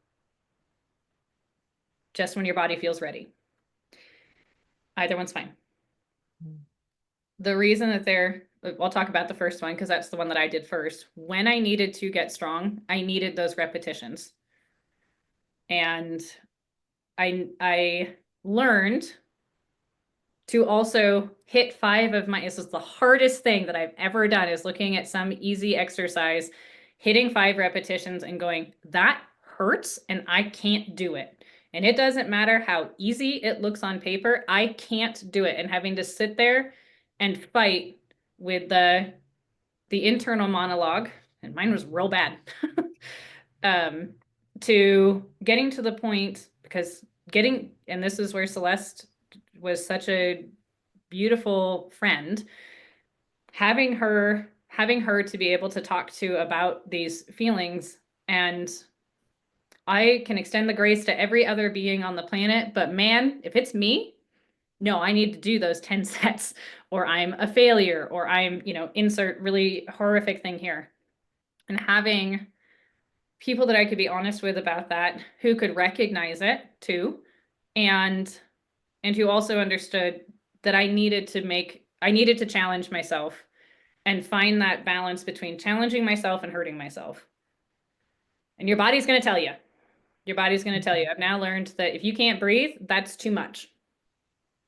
just when your body feels ready. Either one's fine. The reason that I'll talk about the first one because that's the one that I did first. When I needed to get strong, I needed those repetitions. And I learned to also hit 5 of my, this is the hardest thing that I've ever done, is looking at some easy exercise, hitting 5 repetitions and going, that hurts and I can't do it. And it doesn't matter how easy it looks on paper, I can't do it. And having to sit there and fight with the internal monologue, and mine was real bad, to getting to the point, because and this is where Celeste was such a beautiful friend, having her to be able to talk to about these feelings. And I can extend the grace to every other being on the planet, but man, if it's me, no, I need to do those 10 sets, or I'm a failure, or I'm, insert really horrific thing here. And having people that I could be honest with about that, who could recognize it too, and who also understood that I needed to challenge myself and find that balance between challenging myself and hurting myself. And your body's going to tell you. Your body's going to tell you. I've now learned that if you can't breathe, that's too much.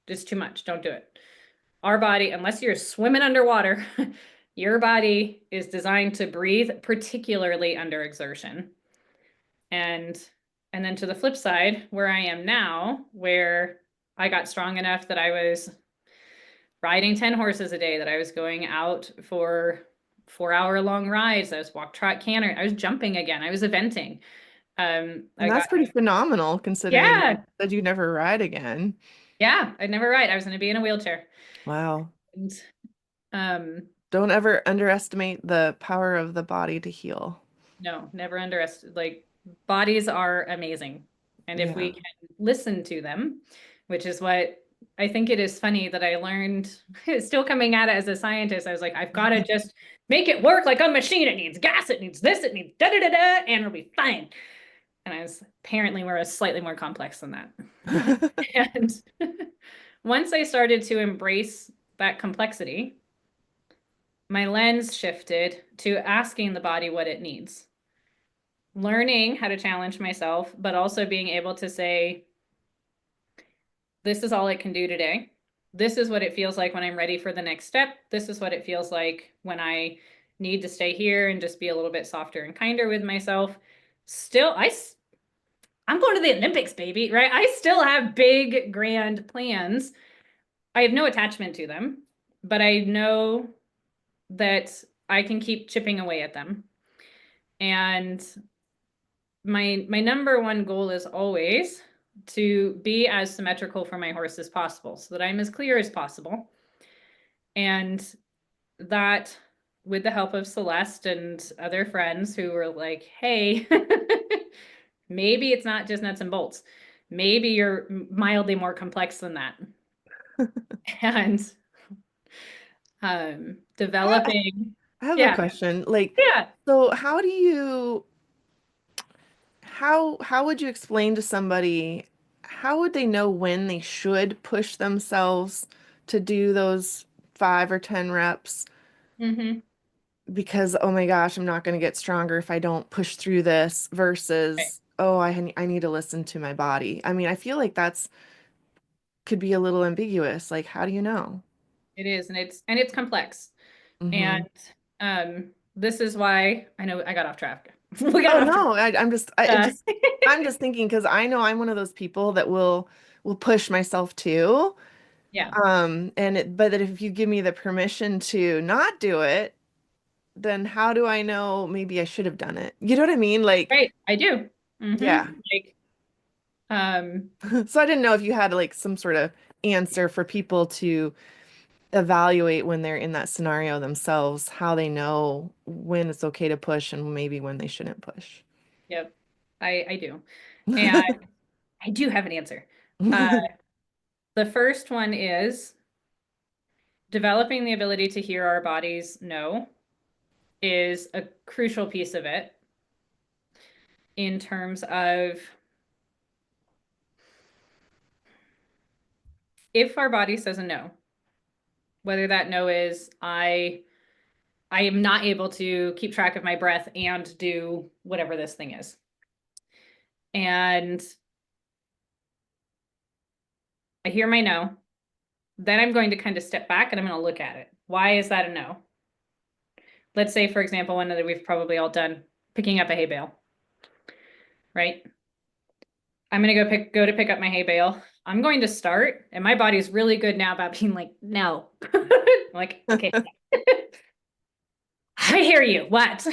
It's too much. Don't do it. Our body, unless you're swimming underwater, your body is designed to breathe, particularly under exertion. And then to the flip side, where I am now, where I got strong enough that I was riding 10 horses a day, that I was going out for 4-hour long rides. I was walk, trot, canter. I was jumping again. I was eventing. And that's pretty phenomenal considering that you never ride again. Yeah, I'd never ride. I was going to be in a wheelchair. Wow. And, don't ever underestimate the power of the body to heal. No, never underestimate. Like, bodies are amazing. And if we can listen to them, which is what I think it is funny that I learned, still coming at it as a scientist, I was like, I've got to just make it work like a machine. It needs gas, it needs this, it needs da-da-da-da, and it'll be fine. And apparently we're slightly more complex than that. And once I started to embrace that complexity, my lens shifted to asking the body what it needs. Learning how to challenge myself, but also being able to say, this is all it can do today. This is what it feels like when I'm ready for the next step. This is what it feels like when I need to stay here and just be a little bit softer and kinder with myself. Still, I'm going to the Olympics, baby, right? I still have big, grand plans. I have no attachment to them, but I know that I can keep chipping away at them. And my number one goal is always to be as symmetrical for my horse as possible, so that I'm as clear as possible. And that, with the help of Celeste and other friends who were like, hey, maybe it's not just nuts and bolts. Maybe you're mildly more complex than that. And developing. I have a question. So how would you explain to somebody, how would they know when they should push themselves to do those 5 or 10 reps? Mm-hmm. Because, oh my gosh, I'm not going to get stronger if I don't push through this versus, oh, I need to listen to my body. I mean, I feel like could be a little ambiguous. Like, how do you know? It is, and it's complex. Mm-hmm. And this is why I know I got off track. I'm just thinking because I know I'm one of those people that will push myself too. Yeah. But that if you give me the permission to not do it, then how do I know maybe I should have done it? You know what I mean? Like, Right, I do. Mm-hmm. yeah. Like, So I didn't know if you had like some sort of answer for people to evaluate when they're in that scenario themselves, how they know when it's okay to push and maybe when they shouldn't push. Yep, I do. And I do have an answer. Uh, the first one is developing the ability to hear our bodies know is a crucial piece of it in terms of if our body says a no, whether that no is I am not able to keep track of my breath and do whatever this thing is. And I hear my no. Then I'm going to kind of step back and I'm going to look at it. Why is that a no? Let's say, for example, one that we've probably all done, picking up a hay bale, right? I'm going to go to pick up my hay bale. I'm going to start, and my body's really good now about being like, no. Like, okay. I hear you. What?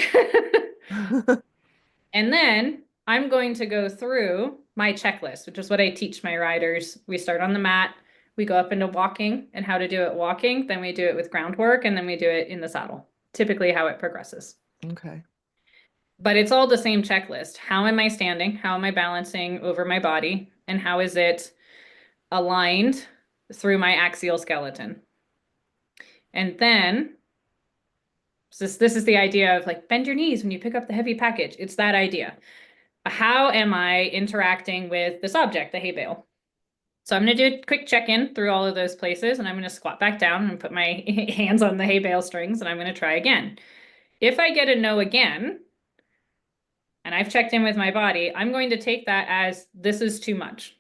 And then I'm going to go through my checklist, which is what I teach my riders. We start on the mat, we go up into walking and how to do it walking, then we do it with groundwork, and then we do it in the saddle, typically how it progresses. Okay. But it's all the same checklist. How am I standing? How am I balancing over my body? And how is it aligned through my axial skeleton? And then this is the idea of like bend your knees when you pick up the heavy package. It's that idea. How am I interacting with this object, the hay bale? So I'm going to do a quick check-in through all of those places, and I'm going to squat back down and put my hands on the hay bale strings, and I'm going to try again. If I get a no again, and I've checked in with my body, I'm going to take that as this is too much.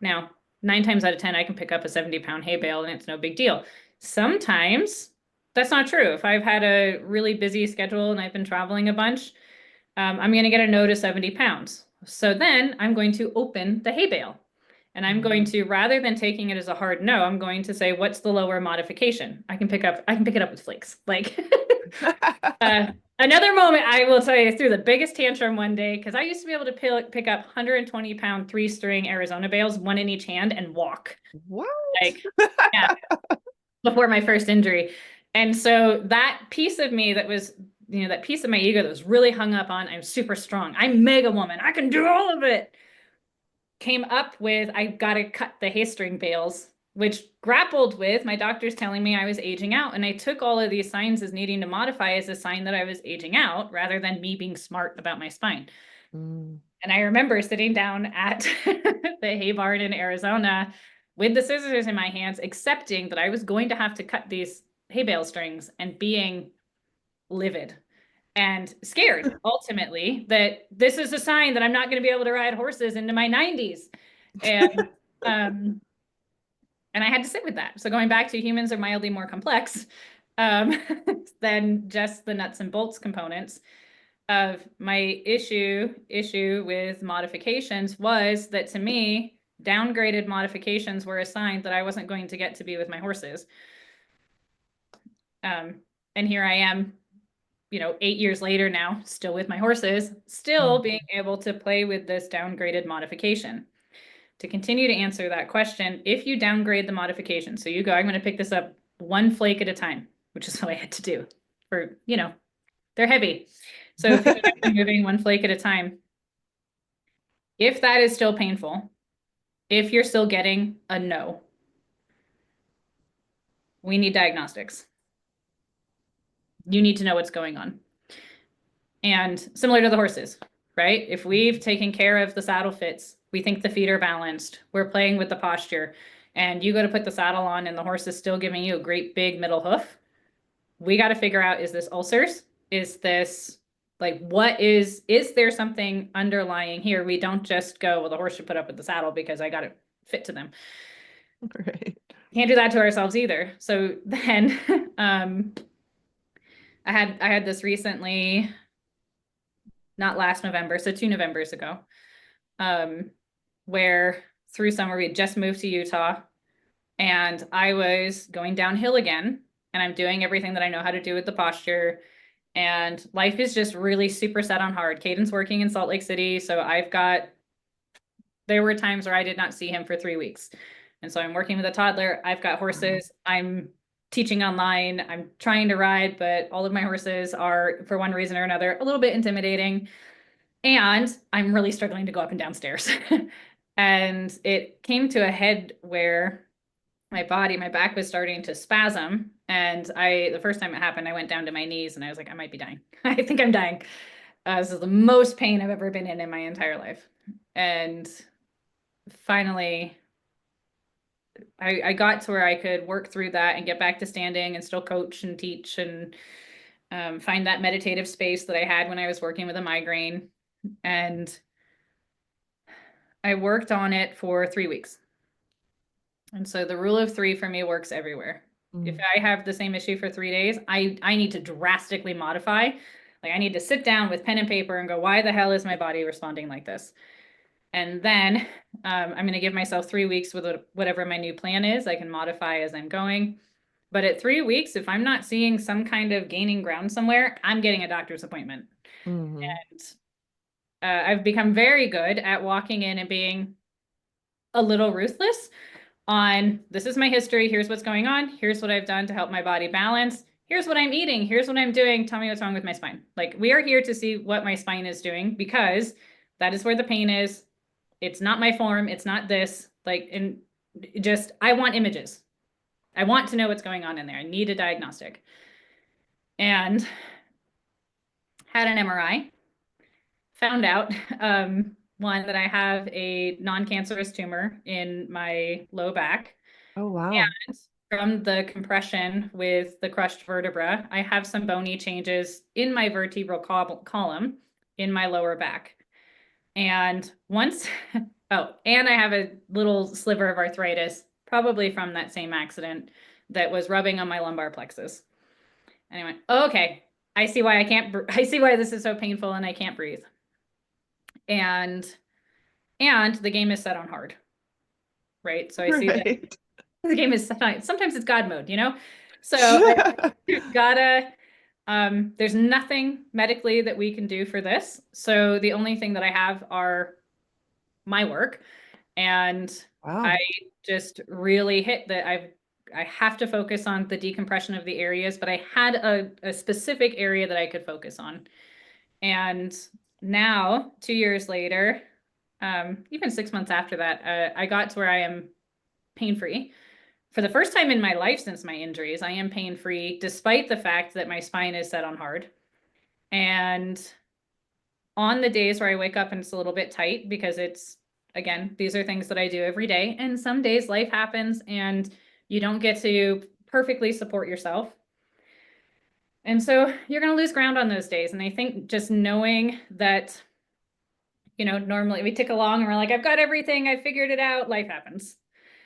Now, 9 times out of 10, I can pick up a 70-pound hay bale and it's no big deal. Sometimes that's not true. If I've had a really busy schedule and I've been traveling a bunch, I'm going to get a no to 70 pounds. So then I'm going to open the hay bale. And I'm going to, rather than taking it as a hard no, I'm going to say, what's the lower modification? I can pick it up with flakes. Like another moment I will tell you through the biggest tantrum one day, because I used to be able to pick up 120-pound 3-string Arizona bales, one in each hand, and walk. What? Like, yeah, before my first injury. And so that piece of me that was, that piece of my ego that was really hung up on, I'm super strong, I'm mega woman, I can do all of it, came up with, I got to cut the hay string bales, which grappled with my doctors telling me I was aging out. And I took all of these signs as needing to modify as a sign that I was aging out rather than me being smart about my spine. And I remember sitting down at the hay barn in Arizona with the scissors in my hands, accepting that I was going to have to cut these hay bale strings and being livid and scared ultimately that this is a sign that I'm not going to be able to ride horses into my 90s. And and I had to sit with that. So going back to humans are mildly more complex than just the nuts and bolts components of my issue with modifications was that to me, downgraded modifications were a sign that I wasn't going to get to be with my horses. And here I am, 8 years later now, still with my horses, still being able to play with this downgraded modification. To continue to answer that question, if you downgrade the modification, so you go, I'm going to pick this up one flake at a time, which is what I had to do for, they're heavy. So if you're moving one flake at a time, if that is still painful, if you're still getting a no, we need diagnostics. You need to know what's going on. And similar to the horses, right? If we've taken care of the saddle fits, we think the feet are balanced, we're playing with the posture, and you go to put the saddle on and the horse is still giving you a great big middle hoof, we got to figure out, is this ulcers? Is this like, what is there something underlying here? We don't just go, well, the horse should put up with the saddle because I got it fit to them. Right. Can't do that to ourselves either. So then I had this recently, not last November, so 2 Novembers ago, where through summer we had just moved to Utah and I was going downhill again, and I'm doing everything that I know how to do with the posture, and life is just really super set on hard. Caden's working in Salt Lake City, so there were times where I did not see him for 3 weeks. And so I'm working with a toddler, I've got horses, I'm teaching online. I'm trying to ride, but all of my horses are, for one reason or another, a little bit intimidating. And I'm really struggling to go up and down stairs. And it came to a head where my back was starting to spasm. And the first time it happened, I went down to my knees and I was like, I might be dying. I think I'm dying. This is the most pain I've ever been in my entire life. And finally, I got to where I could work through that and get back to standing and still coach and teach and find that meditative space that I had when I was working with a migraine. And I worked on it for 3 weeks. And so the rule of three for me works everywhere. If I have the same issue for 3 days, I need to drastically modify. Like I need to sit down with pen and paper and go, why the hell is my body responding like this? And then I'm going to give myself 3 weeks with whatever my new plan is. I can modify as I'm going. But at 3 weeks, if I'm not seeing some kind of gaining ground somewhere, I'm getting a doctor's appointment. Mm-hmm. And I've become very good at walking in and being a little ruthless on this is my history. Here's what's going on. Here's what I've done to help my body balance. Here's what I'm eating. Here's what I'm doing. Tell me what's wrong with my spine. Like we are here to see what my spine is doing because that is where the pain is. It's not my form. It's not this. Like, and just, I want images. I want to know what's going on in there. I need a diagnostic. And had an MRI, found out one that I have a non-cancerous tumor in my low back. Oh, wow. And from the compression with the crushed vertebra, I have some bony changes in my vertebral column in my lower back. And once, oh, and I have a little sliver of arthritis, probably from that same accident that was rubbing on my lumbar plexus. And I went, oh, okay, I see why I see why this is so painful and I can't breathe. And the game is set on hard, right? So I see that Right. the game is set on, sometimes it's God mode, you know? So I gotta, there's nothing medically that we can do for this. So the only thing that I have are my work. And I Wow. just really hit that I have to focus on the decompression of the areas, but I had a specific area that I could focus on. And now, 2 years later, even 6 months after that, I got to where I am pain-free. For the first time in my life since my injuries, I am pain-free, despite the fact that my spine is set on hard. And on the days where I wake up and it's a little bit tight, because it's, again, these are things that I do every day. And some days life happens and you don't get to perfectly support yourself. And so you're going to lose ground on those days. And I think just knowing that, you know, normally we tick along and we're like, I've got everything, I figured it out, life happens.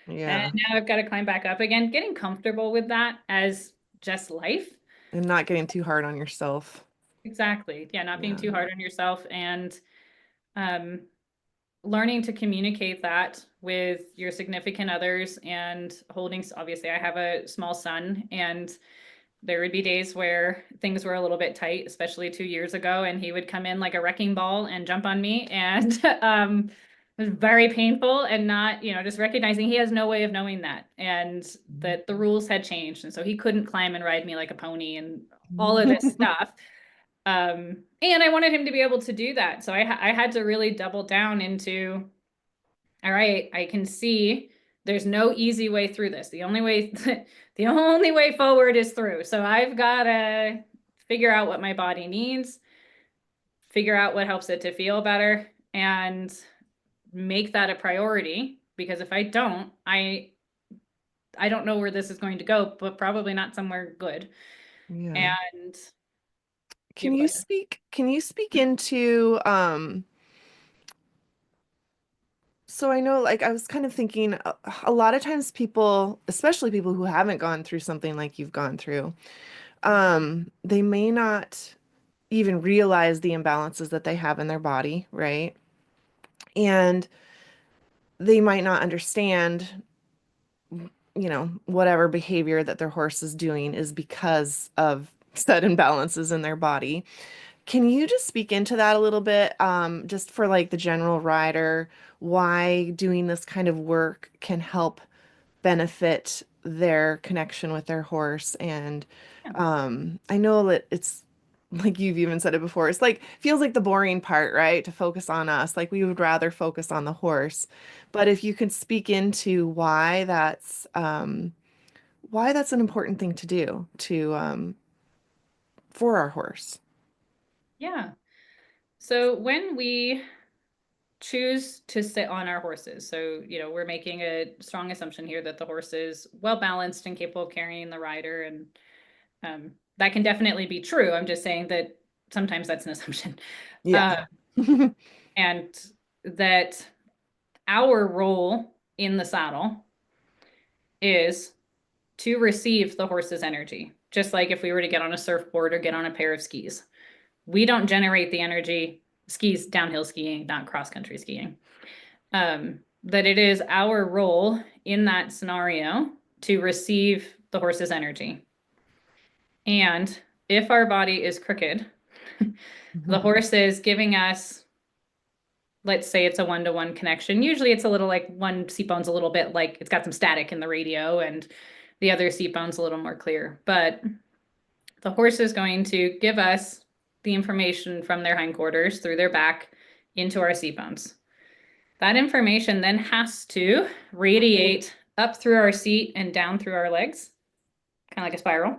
Yeah. And now I've got to climb back up again, getting comfortable with that as just life. And not getting too hard on yourself. Exactly. Yeah, not being Yeah. too hard on yourself and um, learning to communicate that with your significant others and holding, obviously, I have a small son and there would be days where things were a little bit tight, especially 2 years ago, and he would come in like a wrecking ball and jump on me. And it was very painful and not, you know, just recognizing he has no way of knowing that and that the rules had changed. And so he couldn't climb and ride me like a pony and all of this stuff. And I wanted him to be able to do that. So I had to really double down into, all right, I can see there's no easy way through this. The only way, the only way forward is through. So I've got to figure out what my body needs, figure out what helps it to feel better, and make that a priority. Because if I don't, I don't know where this is going to go, but probably not somewhere good. Yeah. And you Can have a you question? speak into so I know like I was kind of thinking a lot of times people, especially people who haven't gone through something like you've gone through, they may not even realize the imbalances that they have in their body, right? And they might not understand, whatever behavior that their horse is doing is because of said imbalances in their body. Can you just speak into that a little bit, just for like the general rider, why doing this kind of work can help benefit their connection with their horse. And Yeah. I know that it's like you've even said it before, it's like feels like the boring part, right? To focus on us. Like we would rather focus on the horse. But if you could speak into why that's an important thing to do to for our horse. Yeah. So when we choose to sit on our horses, so we're making a strong assumption here that the horse is well balanced and capable of carrying the rider, and that can definitely be true. I'm just saying that sometimes that's an assumption. Yeah. Uh, and that our role in the saddle is to receive the horse's energy, just like if we were to get on a surfboard or get on a pair of skis. We don't generate the energy, skis, downhill skiing, not cross country skiing. That it is our role in that scenario to receive the horse's energy. And if our body is crooked, the horse is giving us, let's say it's a one-to-one connection. Usually it's a little like one seat bone's a little bit like it's got some static in the radio and the other seat bone's a little more clear. But the horse is going to give us the information from their hindquarters through their back into our seat bones. That information then has to radiate up through our seat and down through our legs, kind of like a spiral.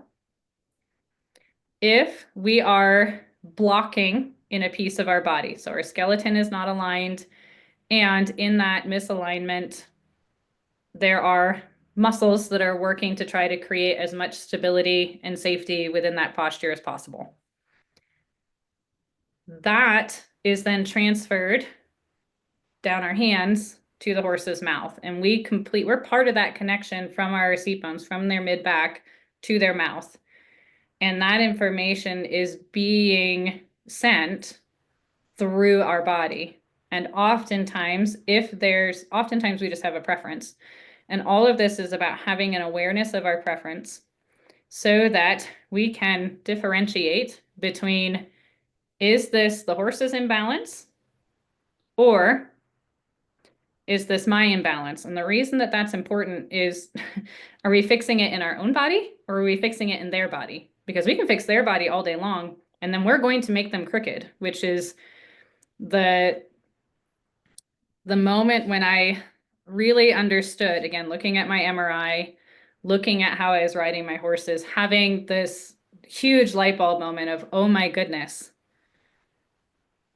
If we are blocking in a piece of our body, so our skeleton is not aligned, and in that misalignment, there are muscles that are working to try to create as much stability and safety within that posture as possible. That is then transferred down our hands to the horse's mouth. And we're part of that connection from our seat bones, from their mid back to their mouth. And that information is being sent through our body. And oftentimes we just have a preference. And all of this is about having an awareness of our preference so that we can differentiate between, is this the horse's imbalance or is this my imbalance? And the reason that that's important is, are we fixing it in our own body or are we fixing it in their body? Because we can fix their body all day long and then we're going to make them crooked, which is the moment when I really understood, again, looking at my MRI, looking at how I was riding my horses, having this huge light bulb moment of, oh my goodness,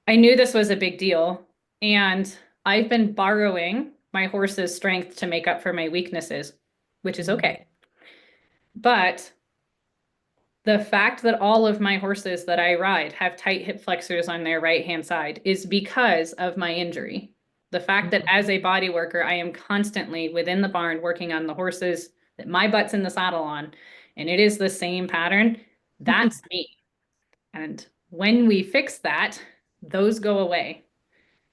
I knew this was a big deal. And I've been borrowing my horse's strength to make up for my weaknesses, which is okay. But the fact that all of my horses that I ride have tight hip flexors on their right-hand side is because of my injury. The fact that as a body worker, I am constantly within the barn working on the horses that my butt's in the saddle on, and it is the same pattern, that's me. And when we fix that, those go away.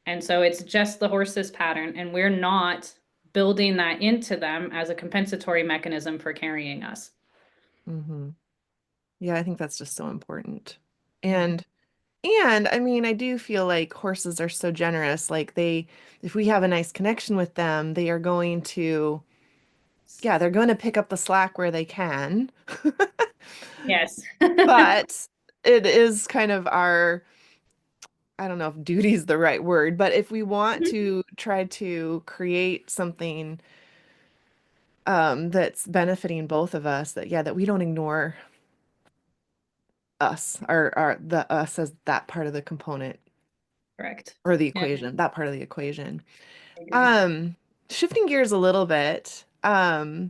And so it's just the horse's pattern, and we're not building that into them as a compensatory mechanism for carrying us. Mm-hmm. Yeah, I think that's just so important. And and I mean, I do feel like horses are so generous. Like if we have a nice connection with them, they are going to, yeah, they're going to pick up the slack where they can. Yes. But it is kind of our, I don't know if duty is the right word, but if we want to try to create something that's benefiting both of us, that yeah, that we don't ignore us, or the us as that part of the component Correct. or the Yeah, equation, that part of the equation. I agree. Um, Shifting gears a little bit, I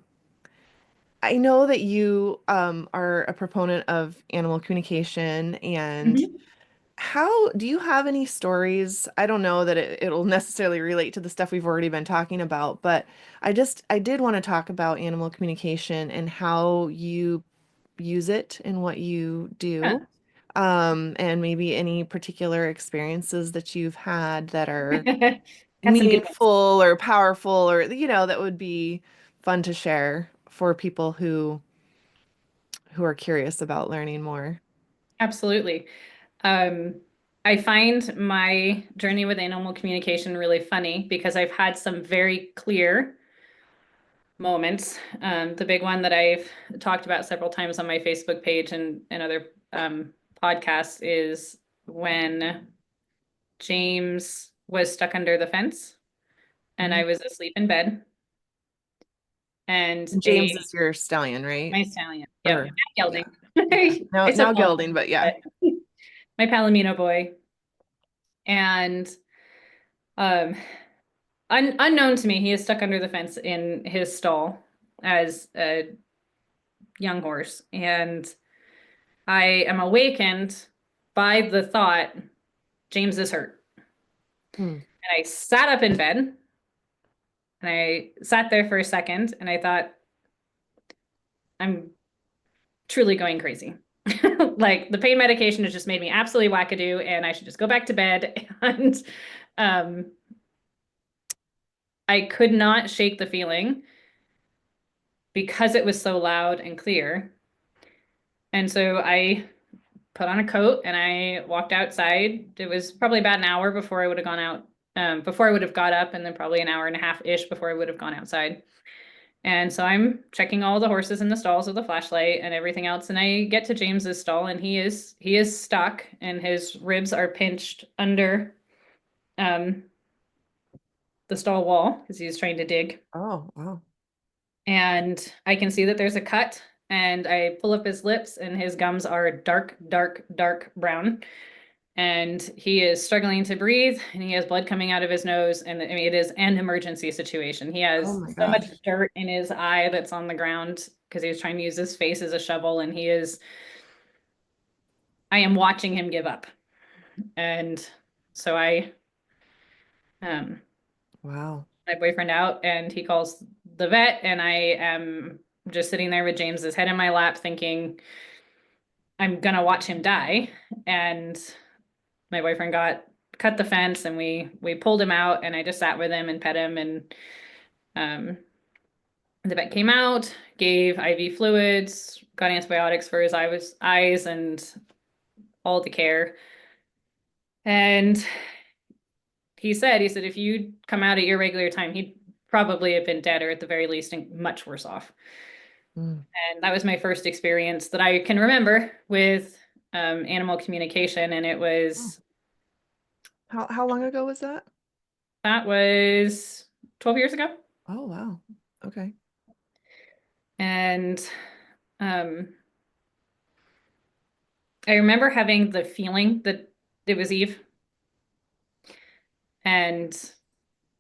know that you are a proponent of animal communication, and Mhm. how do you have any stories? I don't know that it'll necessarily relate to the stuff we've already been talking about, but I did want to talk about animal communication and how you use it in what you Yeah. do. And maybe any particular experiences that you've had that are Got some good ones. meaningful or powerful, or that would be fun to share for people who are curious about learning more. Absolutely. Um, I find my journey with animal communication really funny because I've had some very clear moments. The big one that I've talked about several times on my Facebook page and other podcasts is when James was stuck under the fence and I was asleep in bed. And James is your stallion, right? my stallion, yep, Or my yeah. gelding. Yeah. I said Now both, gelding, but yeah. but my Palomino boy. And um, unknown to me, he is stuck under the fence in his stall as a young horse. And I am awakened by the thought, James is hurt. Hmm. And I sat up in bed and I sat there for a second and I thought, I'm truly going crazy. Like the pain medication has just made me absolutely wackadoo and I should just go back to bed. And um, I could not shake the feeling because it was so loud and clear. And so I put on a coat and I walked outside. It was probably about an hour before I would have gone out, before I would have got up, and then probably an hour and a half-ish before I would have gone outside. And so I'm checking all the horses in the stalls with a flashlight and everything else. And I get to James's stall and he is stuck and his ribs are pinched under um, the stall wall because he's trying to dig. Oh, wow. And I can see that there's a cut and I pull up his lips and his gums are dark, dark, dark brown. And he is struggling to breathe and he has blood coming out of his nose. And I mean, it is an emergency situation. He Oh has my so much gosh. dirt in his eye that's on the ground because he was trying to use his face as a shovel. And I am watching him give up. And so um, Wow. my boyfriend out and he calls the vet and I am just sitting there with James's head in my lap thinking, I'm gonna watch him die. And my boyfriend cut the fence and we pulled him out and I just sat with him and pet him and um the vet came out, gave IV fluids, got antibiotics for his eyes and all the care. And he said if you'd come out at your regular time, he'd probably have been dead or at the very least much worse off. Hmm. And that was my first experience that I can remember with animal communication. And it Oh. was How long ago was that? that was 12 years ago. Oh, wow. Okay. And um, I remember having the feeling that it was Eve, and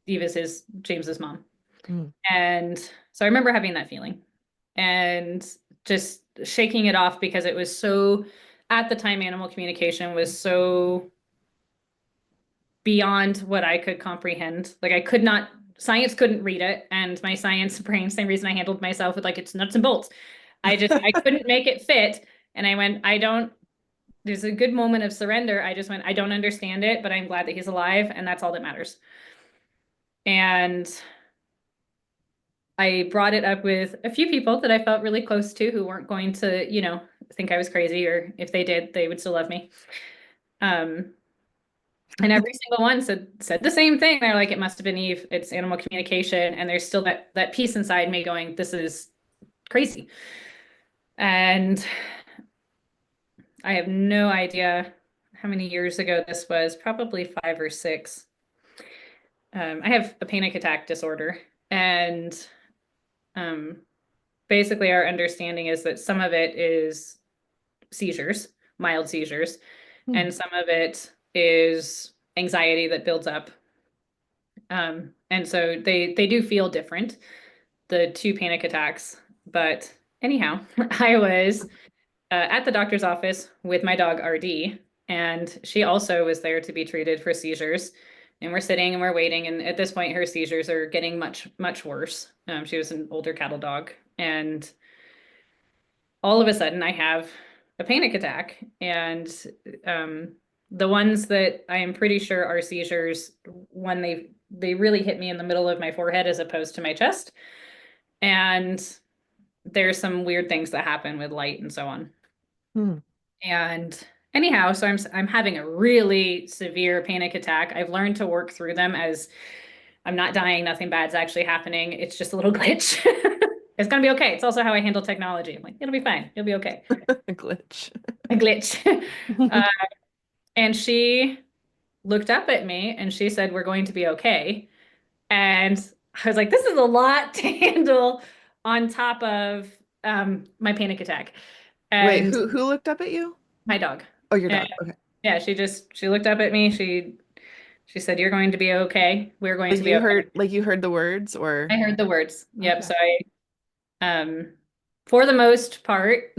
Eve is James's mom. Hmm. And so I remember having that feeling and just shaking it off because it was so, at the time, animal communication was so beyond what I could comprehend. Like I could not, science couldn't read it. And my science brain, same reason I handled myself with like, it's nuts and bolts. I couldn't make it fit. And I went, there's a good moment of surrender. I just went, I don't understand it, but I'm glad that he's alive. And that's all that matters. And I brought it up with a few people that I felt really close to who weren't going to, think I was crazy, or if they did, they would still love me. And every single one said the same thing. They're like, it must have been Eve. It's animal communication. And there's still that piece inside me going, this is crazy. And I have no idea how many years ago this was, probably 5 or 6. I have a panic attack disorder. And basically our understanding is that some of it is seizures, mild seizures, and some of it is anxiety that builds up. And so they do feel different, the 2 panic attacks. But anyhow, I was at the doctor's office with my dog RD, and she also was there to be treated for seizures. And we're sitting and we're waiting, and at this point, her seizures are getting much, much worse. She was an older cattle dog, and all of a sudden, I have a panic attack, and the ones that I am pretty sure are seizures when they really hit me in the middle of my forehead as opposed to my chest. And there's some weird things that happen with light and so on. Hmm. And anyhow, so I'm having a really severe panic attack. I've learned to work through them as I'm not dying, nothing bad's actually happening. It's just a little glitch. It's gonna be okay. It's also how I handle technology. I'm like, it'll be fine. You'll be okay. A glitch. A glitch. Uh, and she looked up at me and she said, "We're going to be okay." And I was like, this is a lot to handle on top of my panic attack. Wait, And who looked up at you? my dog. Oh, your And dog. Okay. yeah, she looked up at me. She said, "You're going to be okay. We're going to be okay." Like you heard the words I or heard the words. Yep. okay. So for the most part,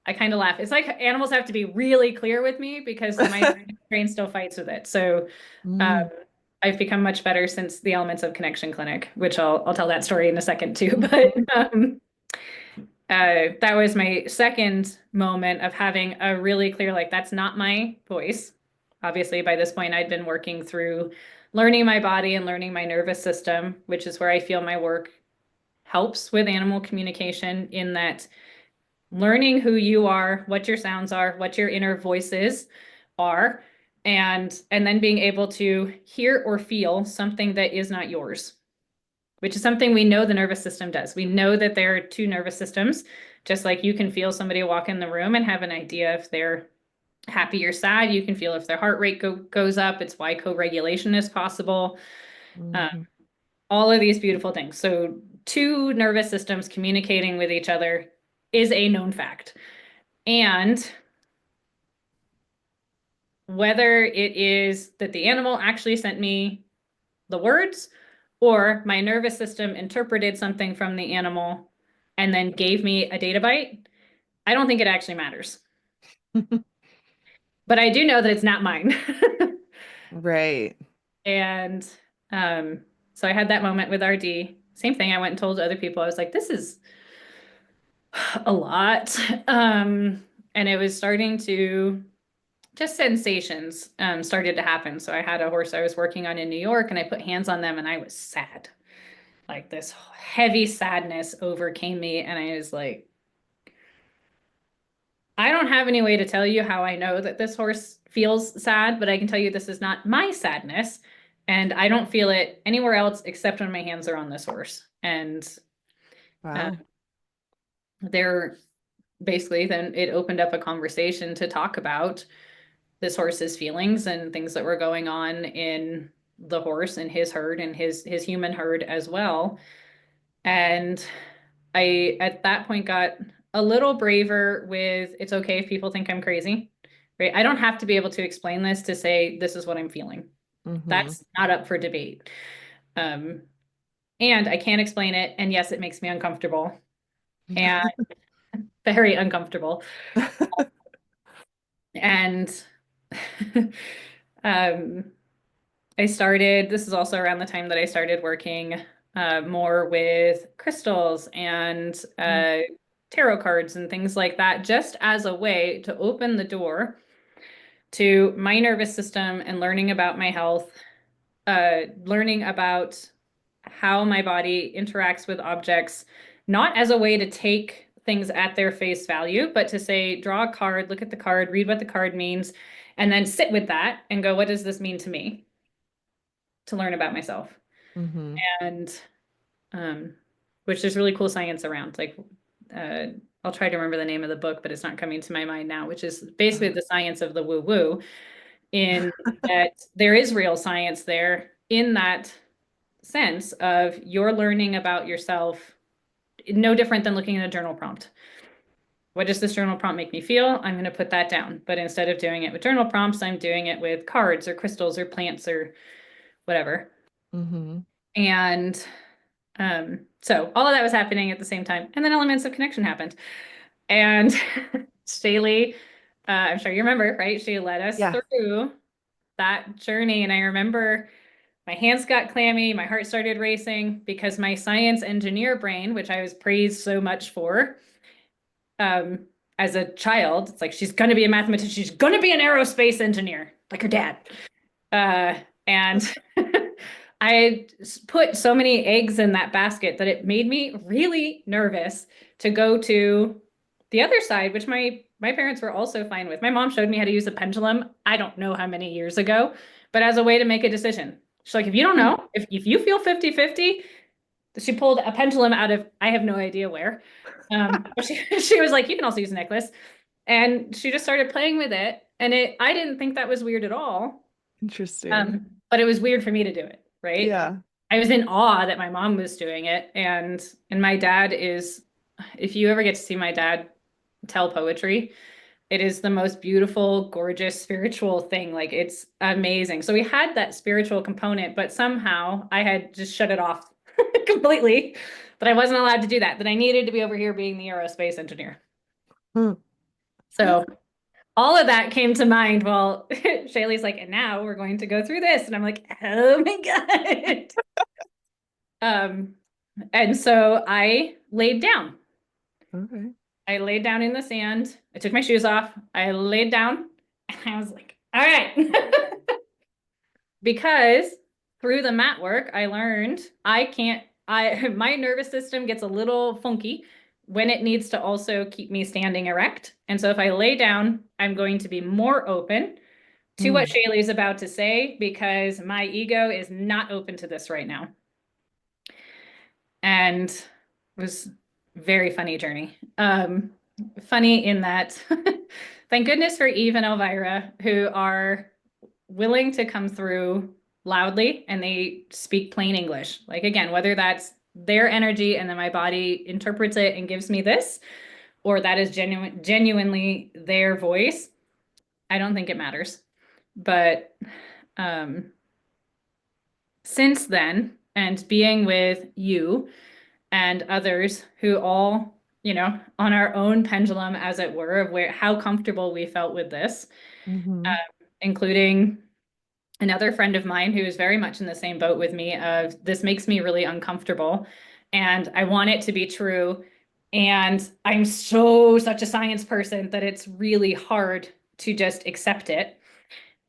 I kind of laugh. It's like animals have to be really clear with me because my brain still fights with it. So um, Mm. I've become much better since the Elements of Connection clinic, which I'll tell that story in a second too. But Mhm. that was my second moment of having a really clear, like, that's not my voice. Obviously, by this point, I'd been working through learning my body and learning my nervous system, which is where I feel my work helps with animal communication in that learning who you are, what your sounds are, what your inner voices are, and then being able to hear or feel something that is not yours, which is something we know the nervous system does. We know that there are two nervous systems, just like you can feel somebody walk in the room and have an idea if they're happy or sad. You can feel if their heart rate goes up. It's why co-regulation is possible. Uh, Mhm. all of these beautiful things. So two nervous systems communicating with each other is a known fact. And whether it is that the animal actually sent me the words or my nervous system interpreted something from the animal and then gave me a data byte, I don't think it actually matters. But I do know that it's not mine. Right. And so I had that moment with RD. Same thing. I went and told other people. I was like, this is a lot. And it was starting to just sensations started to happen. So I had a horse I was working on in New York and I put hands on them and I was sad. Like this heavy sadness overcame me. And I was like, I don't have any way to tell you how I know that this horse feels sad, but I can tell you this is not my sadness. And I don't feel it anywhere else except when my hands are on this horse. And uh, Wow. there basically then it opened up a conversation to talk about this horse's feelings and things that were going on in the horse and his herd and his human herd as well. And I at that point got a little braver with it's okay if people think I'm crazy. Right? I don't have to be able to explain this to say this is what I'm feeling. Hmm. That's not up for debate. Um, and I can't explain it. And yes, it makes me uncomfortable and very uncomfortable. And um, this is also around the time that I started working more with crystals and tarot cards and things like that, just as a way to open the door to my nervous system and learning about my health, learning about how my body interacts with objects, not as a way to take things at their face value, but to say, draw a card, look at the card, read what the card means, and then sit with that and go, what does this mean to me? To learn about myself. Hmm. And which there's really cool science around. Like uh, I'll try to remember the name of the book, but it's not coming to my mind now, which is basically the science of the woo-woo, in that there is real science there in that sense of you're learning about yourself, no different than looking at a journal prompt. What does this journal prompt make me feel? I'm going to put that down. But instead of doing it with journal prompts, I'm doing it with cards or crystals or plants or whatever. Hmm. And so all of that was happening at the same time. And then Elements of Connection happened. And Shaylee, I'm sure you remember, right? She led us Yeah. through that journey. And I remember my hands got clammy, my heart started racing because my science engineer brain, which I was praised so much for, um, as a child, it's like, she's going to be a mathematician. She's going to be an aerospace engineer, like her dad. And I put so many eggs in that basket that it made me really nervous to go to the other side, which my parents were also fine with. My mom showed me how to use a pendulum, I don't know how many years ago, but as a way to make a decision. She's like, if you don't know, if you feel 50-50, she pulled a pendulum out of, I have no idea where. But she was like, you can also use a necklace. And she just started playing with it. And I didn't think that was weird at all. Interesting. But it was weird for me to do it, right? Yeah. I was in awe that my mom was doing it. And my dad is, if you ever get to see my dad tell poetry, it is the most beautiful, gorgeous, spiritual thing. Like it's amazing. So we had that spiritual component, but somehow I had just shut it off completely. That I wasn't allowed to do that. That I needed to be over here being the aerospace engineer. Hmm. So all of that came to mind while Shaylee's like, and now we're going to go through this. And I'm like, oh my God. Um, and so I laid down. Okay. I laid down in the sand. I took my shoes off. I laid down and I was like, all right. Because through the mat work, I learned my nervous system gets a little funky when it needs to also keep me standing erect. And so if I lay down, I'm going to be more open to what Hmm. Shaylee's about to say because my ego is not open to this right now. And it was a very funny journey. Funny in that, thank goodness for Eve and Elvira, who are willing to come through loudly and they speak plain English. Like, again, whether that's their energy and then my body interprets it and gives me this, or that is genuinely their voice, I don't think it matters. But since then, and being with you and others who all, on our own pendulum, as it were, of how comfortable we felt with this, Hmm. including another friend of mine who is very much in the same boat with me of this makes me really uncomfortable and I want it to be true. And I'm such a science person that it's really hard to just accept it.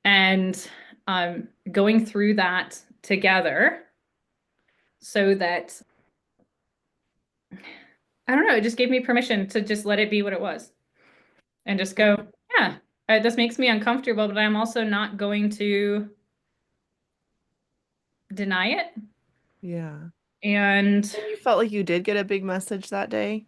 And going through that together so that I don't know, it just gave me permission to just let it be what it was and just go, yeah, this makes me uncomfortable, but I'm also not going to deny it. Yeah. And And you felt like you did get a big message that day?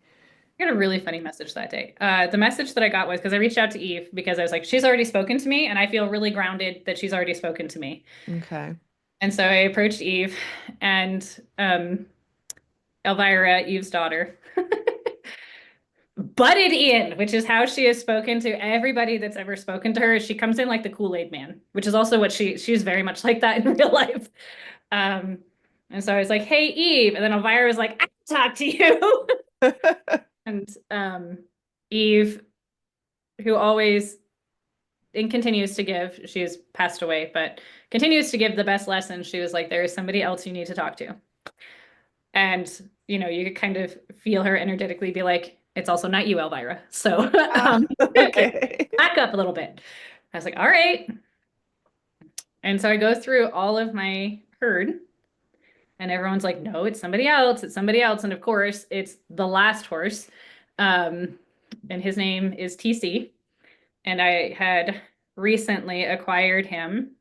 I got a really funny message that day. The message that I got was because I reached out to Eve because I was like, she's already spoken to me, and I feel really grounded that she's already spoken to me. Okay. And so I approached Eve, and Elvira, Eve's daughter, butted in, which is how she has spoken to everybody that's ever spoken to her. She comes in like the Kool-Aid man, which is also what she's very much like that in real life. Um, and so I was like, hey, Eve. And then Elvira was like, I can talk to you. And Eve, who always and continues to give, she has passed away, but continues to give the best lessons. She was like, there is somebody else you need to talk to. And, you could kind of feel her energetically be like, it's also not you, Elvira. So Okay. back up a little bit. I was like, all right. And so I go through all of my herd and everyone's like, no, it's somebody else. It's somebody else. And of course, it's the last horse. And his name is TC. And I had recently acquired him.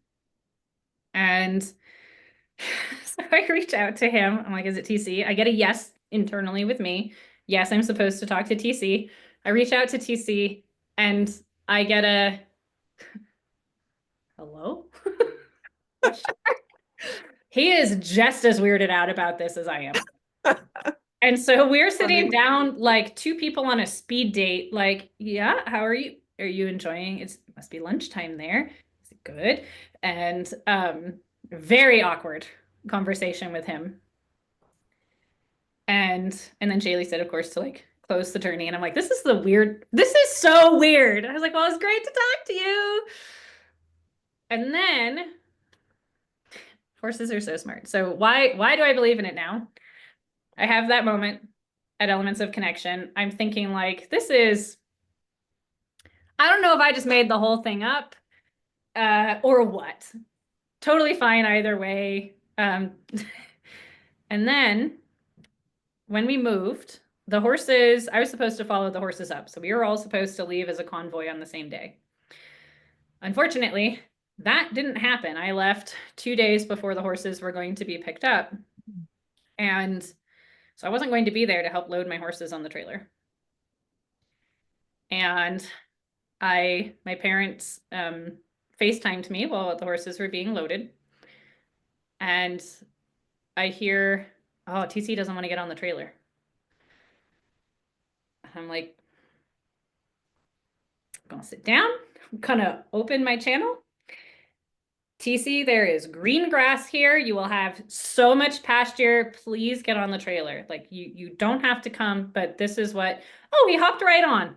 And so I reach out to him. I'm like, is it TC? I get a yes internally with me. Yes, I'm supposed to talk to TC. I reach out to TC and I get a hello? He is just as weirded out about this as I am. And so we're sitting Funny. down like two people on a speed date, like, yeah, how are you? Are you enjoying it? Must be lunchtime there. Is it good? And very awkward conversation with him. And then Jaylee said, of course, to like close the tourney. And I'm like, this is so weird. I was like, well, it's great to talk to you. And then horses are so smart. So why do I believe in it now? I have that moment at Elements of Connection. I'm thinking like, I don't know if I just made the whole thing up or what. Totally fine either way. And then when we moved, I was supposed to follow the horses up. So we were all supposed to leave as a convoy on the same day. Unfortunately, that didn't happen. I left 2 days before the horses were going to be picked up. And So I wasn't going to be there to help load my horses on the trailer. And my parents FaceTimed me while the horses were being loaded. And I hear, oh, TC doesn't want to get on the trailer. I'm like, I'm gonna sit down. I'm gonna open my channel. TC, there is green grass here. You will have so much pasture. Please get on the trailer. Like you don't have to come, but this is what, oh, he hopped right on.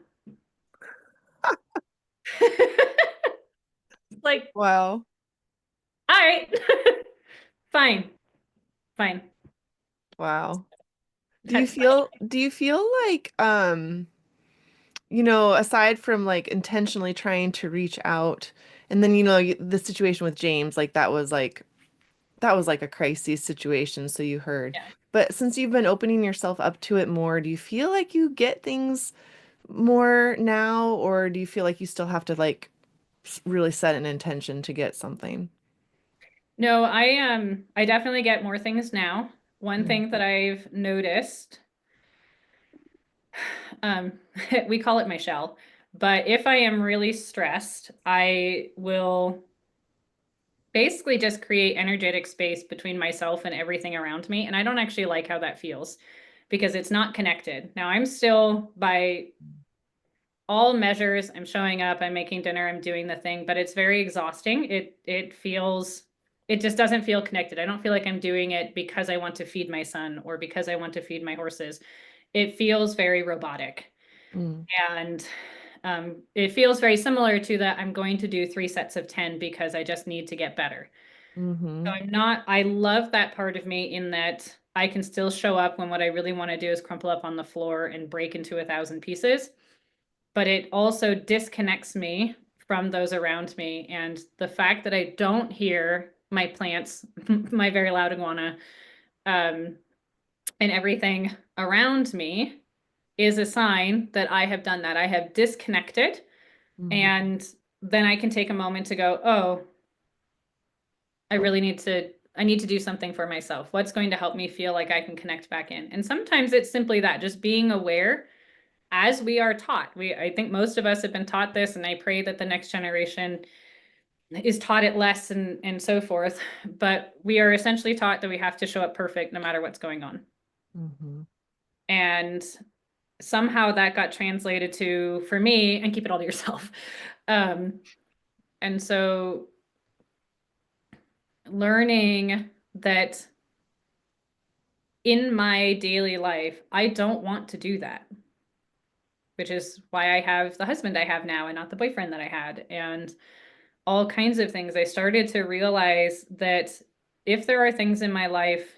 Like, Wow. all right, fine, fine. Wow. That's Do you feel like aside from like intentionally trying to reach out and then the situation with James like that was like a crisis situation so you heard. yeah. But since you've been opening yourself up to it more, do you feel like you get things more now or do you feel like you still have to like really set an intention to get something? No, I definitely get more things now. One Mm. thing that I've noticed, um, we call it my shell, but if I am really stressed, I will basically just create energetic space between myself and everything around me. And I don't actually like how that feels because it's not connected. Now I'm still by all measures, I'm showing up, I'm making dinner, I'm doing the thing, but it's very exhausting. It just doesn't feel connected. I don't feel like I'm doing it because I want to feed my son or because I want to feed my horses. It feels very robotic. Mm. And it feels very similar to that I'm going to do 3 sets of 10 because I just need to get better. So Mm-hmm. I love that part of me in that I can still show up when what I really want to do is crumple up on the floor and break into 1,000 pieces. But it also disconnects me from those around me. And the fact that I don't hear my plants, my very loud iguana, um, and everything around me is a sign that I have done that. I have disconnected. Mm-hmm. And then I can take a moment to go, oh, I need to do something for myself. What's going to help me feel like I can connect back in? And sometimes it's simply that, just being aware as we are taught. I think most of us have been taught this, and I pray that the next generation is taught it less and so forth. But we are essentially taught that we have to show up perfect no matter what's going on. Mm-hmm. And somehow that got translated to, for me, and keep it all to yourself. Um, and so learning that in my daily life, I don't want to do that, which is why I have the husband I have now and not the boyfriend that I had, and all kinds of things. I started to realize that if there are things in my life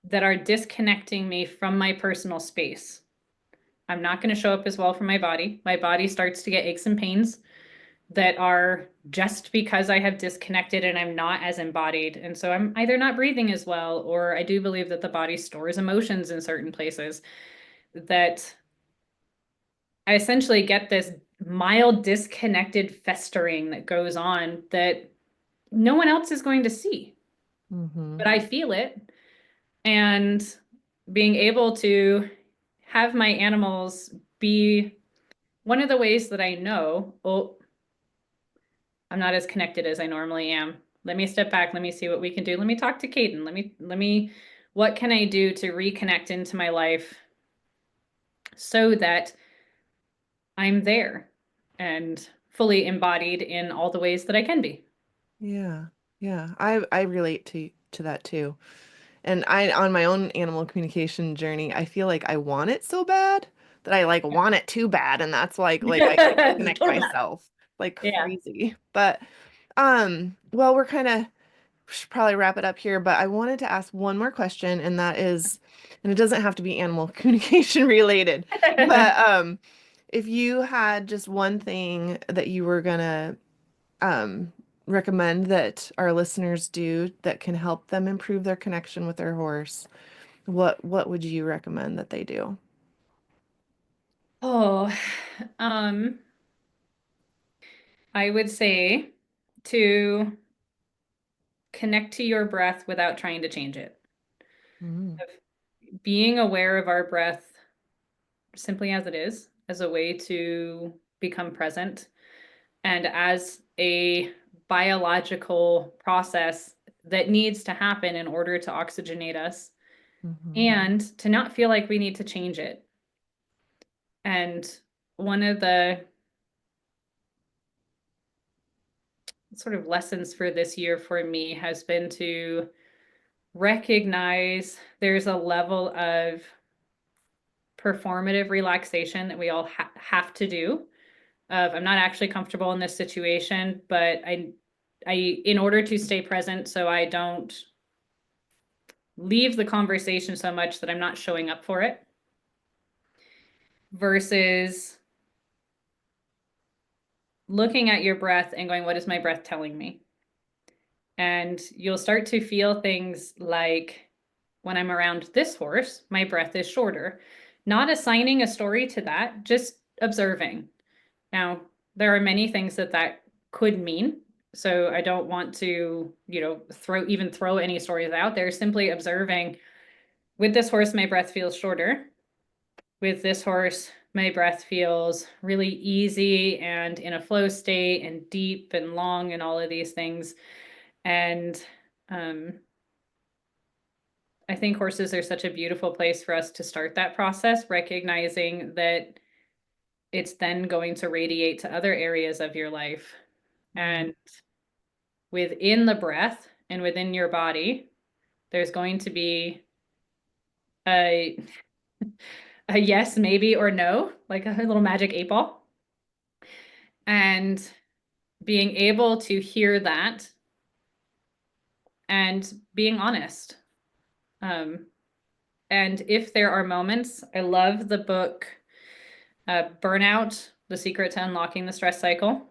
that are disconnecting me from my personal space, I'm not going to show up as well for my body. My body starts to get aches and pains that are just because I have disconnected and I'm not as embodied. And so I'm either not breathing as well, or I do believe that the body stores emotions in certain places, that I essentially get this mild disconnected festering that goes on that no one else is going to see, Mm-hmm. but I feel it. And being able to have my animals be one of the ways that I know, oh, I'm not as connected as I normally am. Let me step back. Let me see what we can do. Let me talk to Caden. What can I do to reconnect into my life so that I'm there and fully embodied in all the ways that I can be? Yeah. Yeah. I relate to that too. And I on my own animal communication journey, I feel like I want it so bad that I like want it too bad and that's like I disconnect Totally. myself like Yeah. crazy. But well we're kind of should probably wrap it up here, but I wanted to ask one more question and that is and it doesn't have to be animal communication related, but if you had just one thing that you were gonna um, recommend that our listeners do that can help them improve their connection with their horse, what would you recommend that they do? Oh, um, I would say to connect to your breath without trying to change it. Mm. being aware of our breath simply as it is, as a way to become present, and as a biological process that needs to happen in order to oxygenate us, and to not feel like we need to change it. And one of the sort of lessons for this year for me has been to recognize there's a level of performative relaxation that we all have to do. Of I'm not actually comfortable in this situation, but in order to stay present, so I don't leave the conversation so much that I'm not showing up for it, versus looking at your breath and going, what is my breath telling me? And you'll start to feel things like, when I'm around this horse, my breath is shorter. Not assigning a story to that, just observing. Now, there are many things that that could mean. So I don't want to, throw any stories out there. Simply observing, with this horse, my breath feels shorter. With this horse, my breath feels really easy and in a flow state and deep and long and all of these things. And I think horses are such a beautiful place for us to start that process, recognizing that it's then going to radiate to other areas of your life. And within the breath and within your body, there's going to be a yes, maybe, or no, like a little magic 8-ball. And being able to hear that and being honest. And if there are moments, I love the book Burnout, The Secret to Unlocking the Stress Cycle.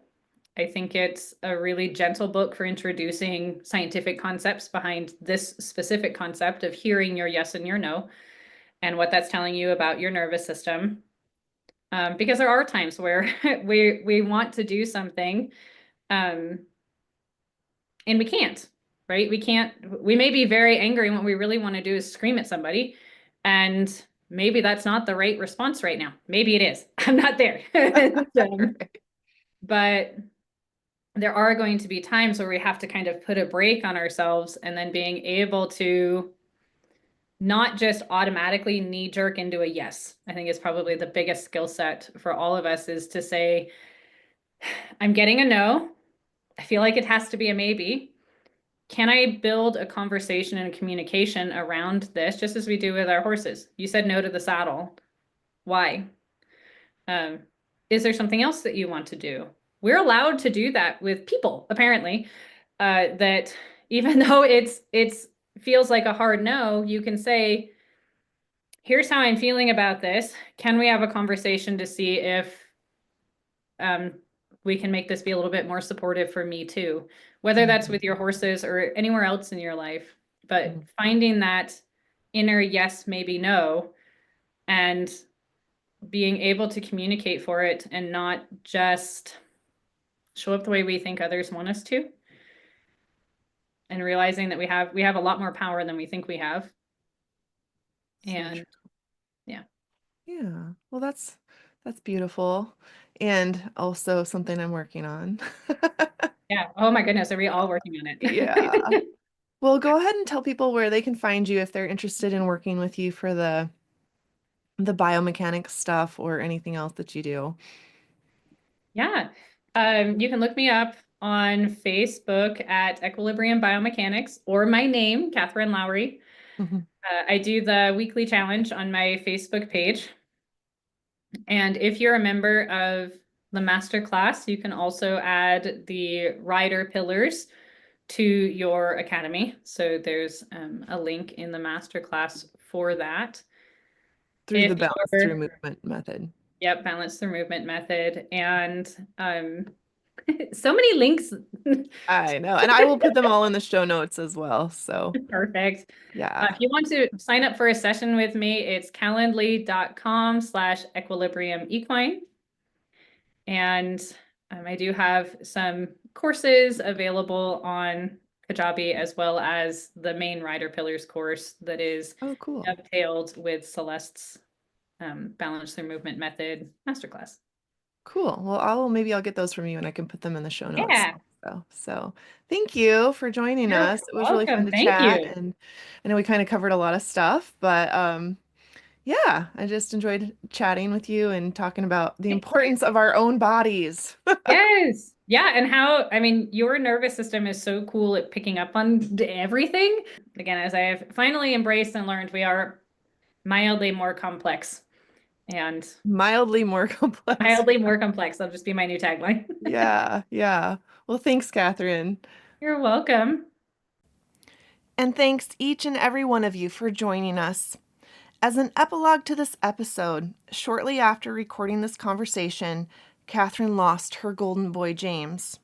I think it's a really gentle book for introducing scientific concepts behind this specific concept of hearing your yes and your no, and what that's telling you about your nervous system. Because there are times where we want to do something, and we can't, right? We may be very angry, and what we really want to do is scream at somebody. And maybe that's not the right response right now. Maybe it is. I'm not there. But there are going to be times where we have to kind of put a brake on ourselves, and then being able to not just automatically knee jerk into a yes. I think is probably the biggest skill set for all of us, is to say, I'm getting a no. I feel like it has to be a maybe. Can I build a conversation and a communication around this, just as we do with our horses? You said no to the saddle. Why? Is there something else that you want to do? We're allowed to do that with people, apparently. That even though it's feels like a hard no, you can say, here's how I'm feeling about this. Can we have a conversation to see if we can make this be a little bit more supportive for me too, whether that's with your horses or anywhere else in your life. But finding that inner yes, maybe no, and being able to communicate for it and not just show up the way we think others want us to, and realizing that we have a lot more power than we think we have. And yeah, well, that's beautiful, and also something I'm working on. yeah, oh my goodness, are we all working on it? Yeah. Well, go ahead and tell people where they can find you if they're interested in working with you for the biomechanics stuff or anything else that you do. Yeah. You can look me up on Facebook at Equilibrium Biomechanics, or my name, Katherine Lowry. I do the weekly challenge on my Facebook page. And if you're a member of the masterclass, you can also add the rider pillars to your academy. So there's a link in the masterclass for that. Through the balance through movement method. Yep, balance through movement method. And so many links. I know. And I will put them all in the show notes as well. So perfect. yeah. If you want to sign up for a session with me, it's calendly.com/equilibrium equine. And I do have some courses available on, Kajabi, as well as the main Rider Pillars course that is cool. dovetailed with Celeste's Balance Through Movement Method masterclass. Cool. Well, maybe I'll get those from you and I can put them in the show notes. Yeah. So thank you for joining You're us. It was really fun welcome. to Thank chat, you. and I know we kind of covered a lot of stuff, but yeah, I just enjoyed chatting with you and talking about the Thank you. importance of our own bodies. Yes. Yeah. And how, I mean, your nervous system is so cool at picking up on everything. Again, as I have finally embraced and learned, we are mildly more complex and Mildly more complex. mildly more complex. That'll just be my new tagline. Yeah, yeah. Well, thanks, Katherine. You're welcome. And thanks each and every one of you for joining us. As an epilogue to this episode, shortly after recording this conversation, Katherine lost her golden boy, James.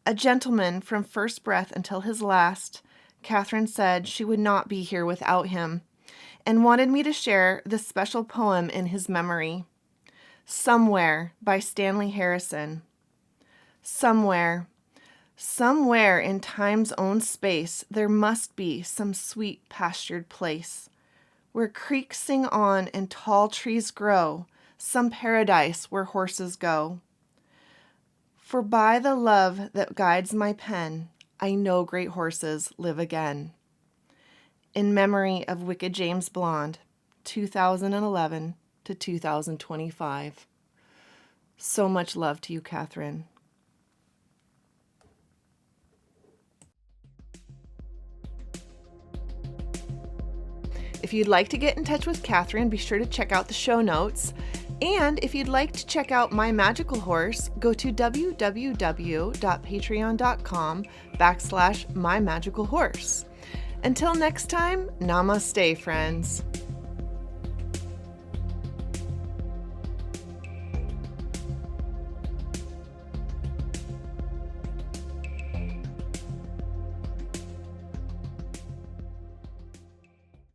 A gentleman from first breath until his last, Katherine said she would not be here without him, and wanted me to share this special poem in his memory. Somewhere by Stanley Harrison. Somewhere in time's own space, there must be some sweet pastured place, where creeks sing on and tall trees grow, some paradise where horses go. For by the love that guides my pen, I know great horses live again. In memory of Wicked James Blonde, 2011 to 2025. So much love to you, Katherine. If you'd like to get in touch with Katherine, be sure to check out the show notes. And if you'd like to check out My Magical Horse, go to www.patreon.com/mymagicalhorse. Until next time, namaste, friends.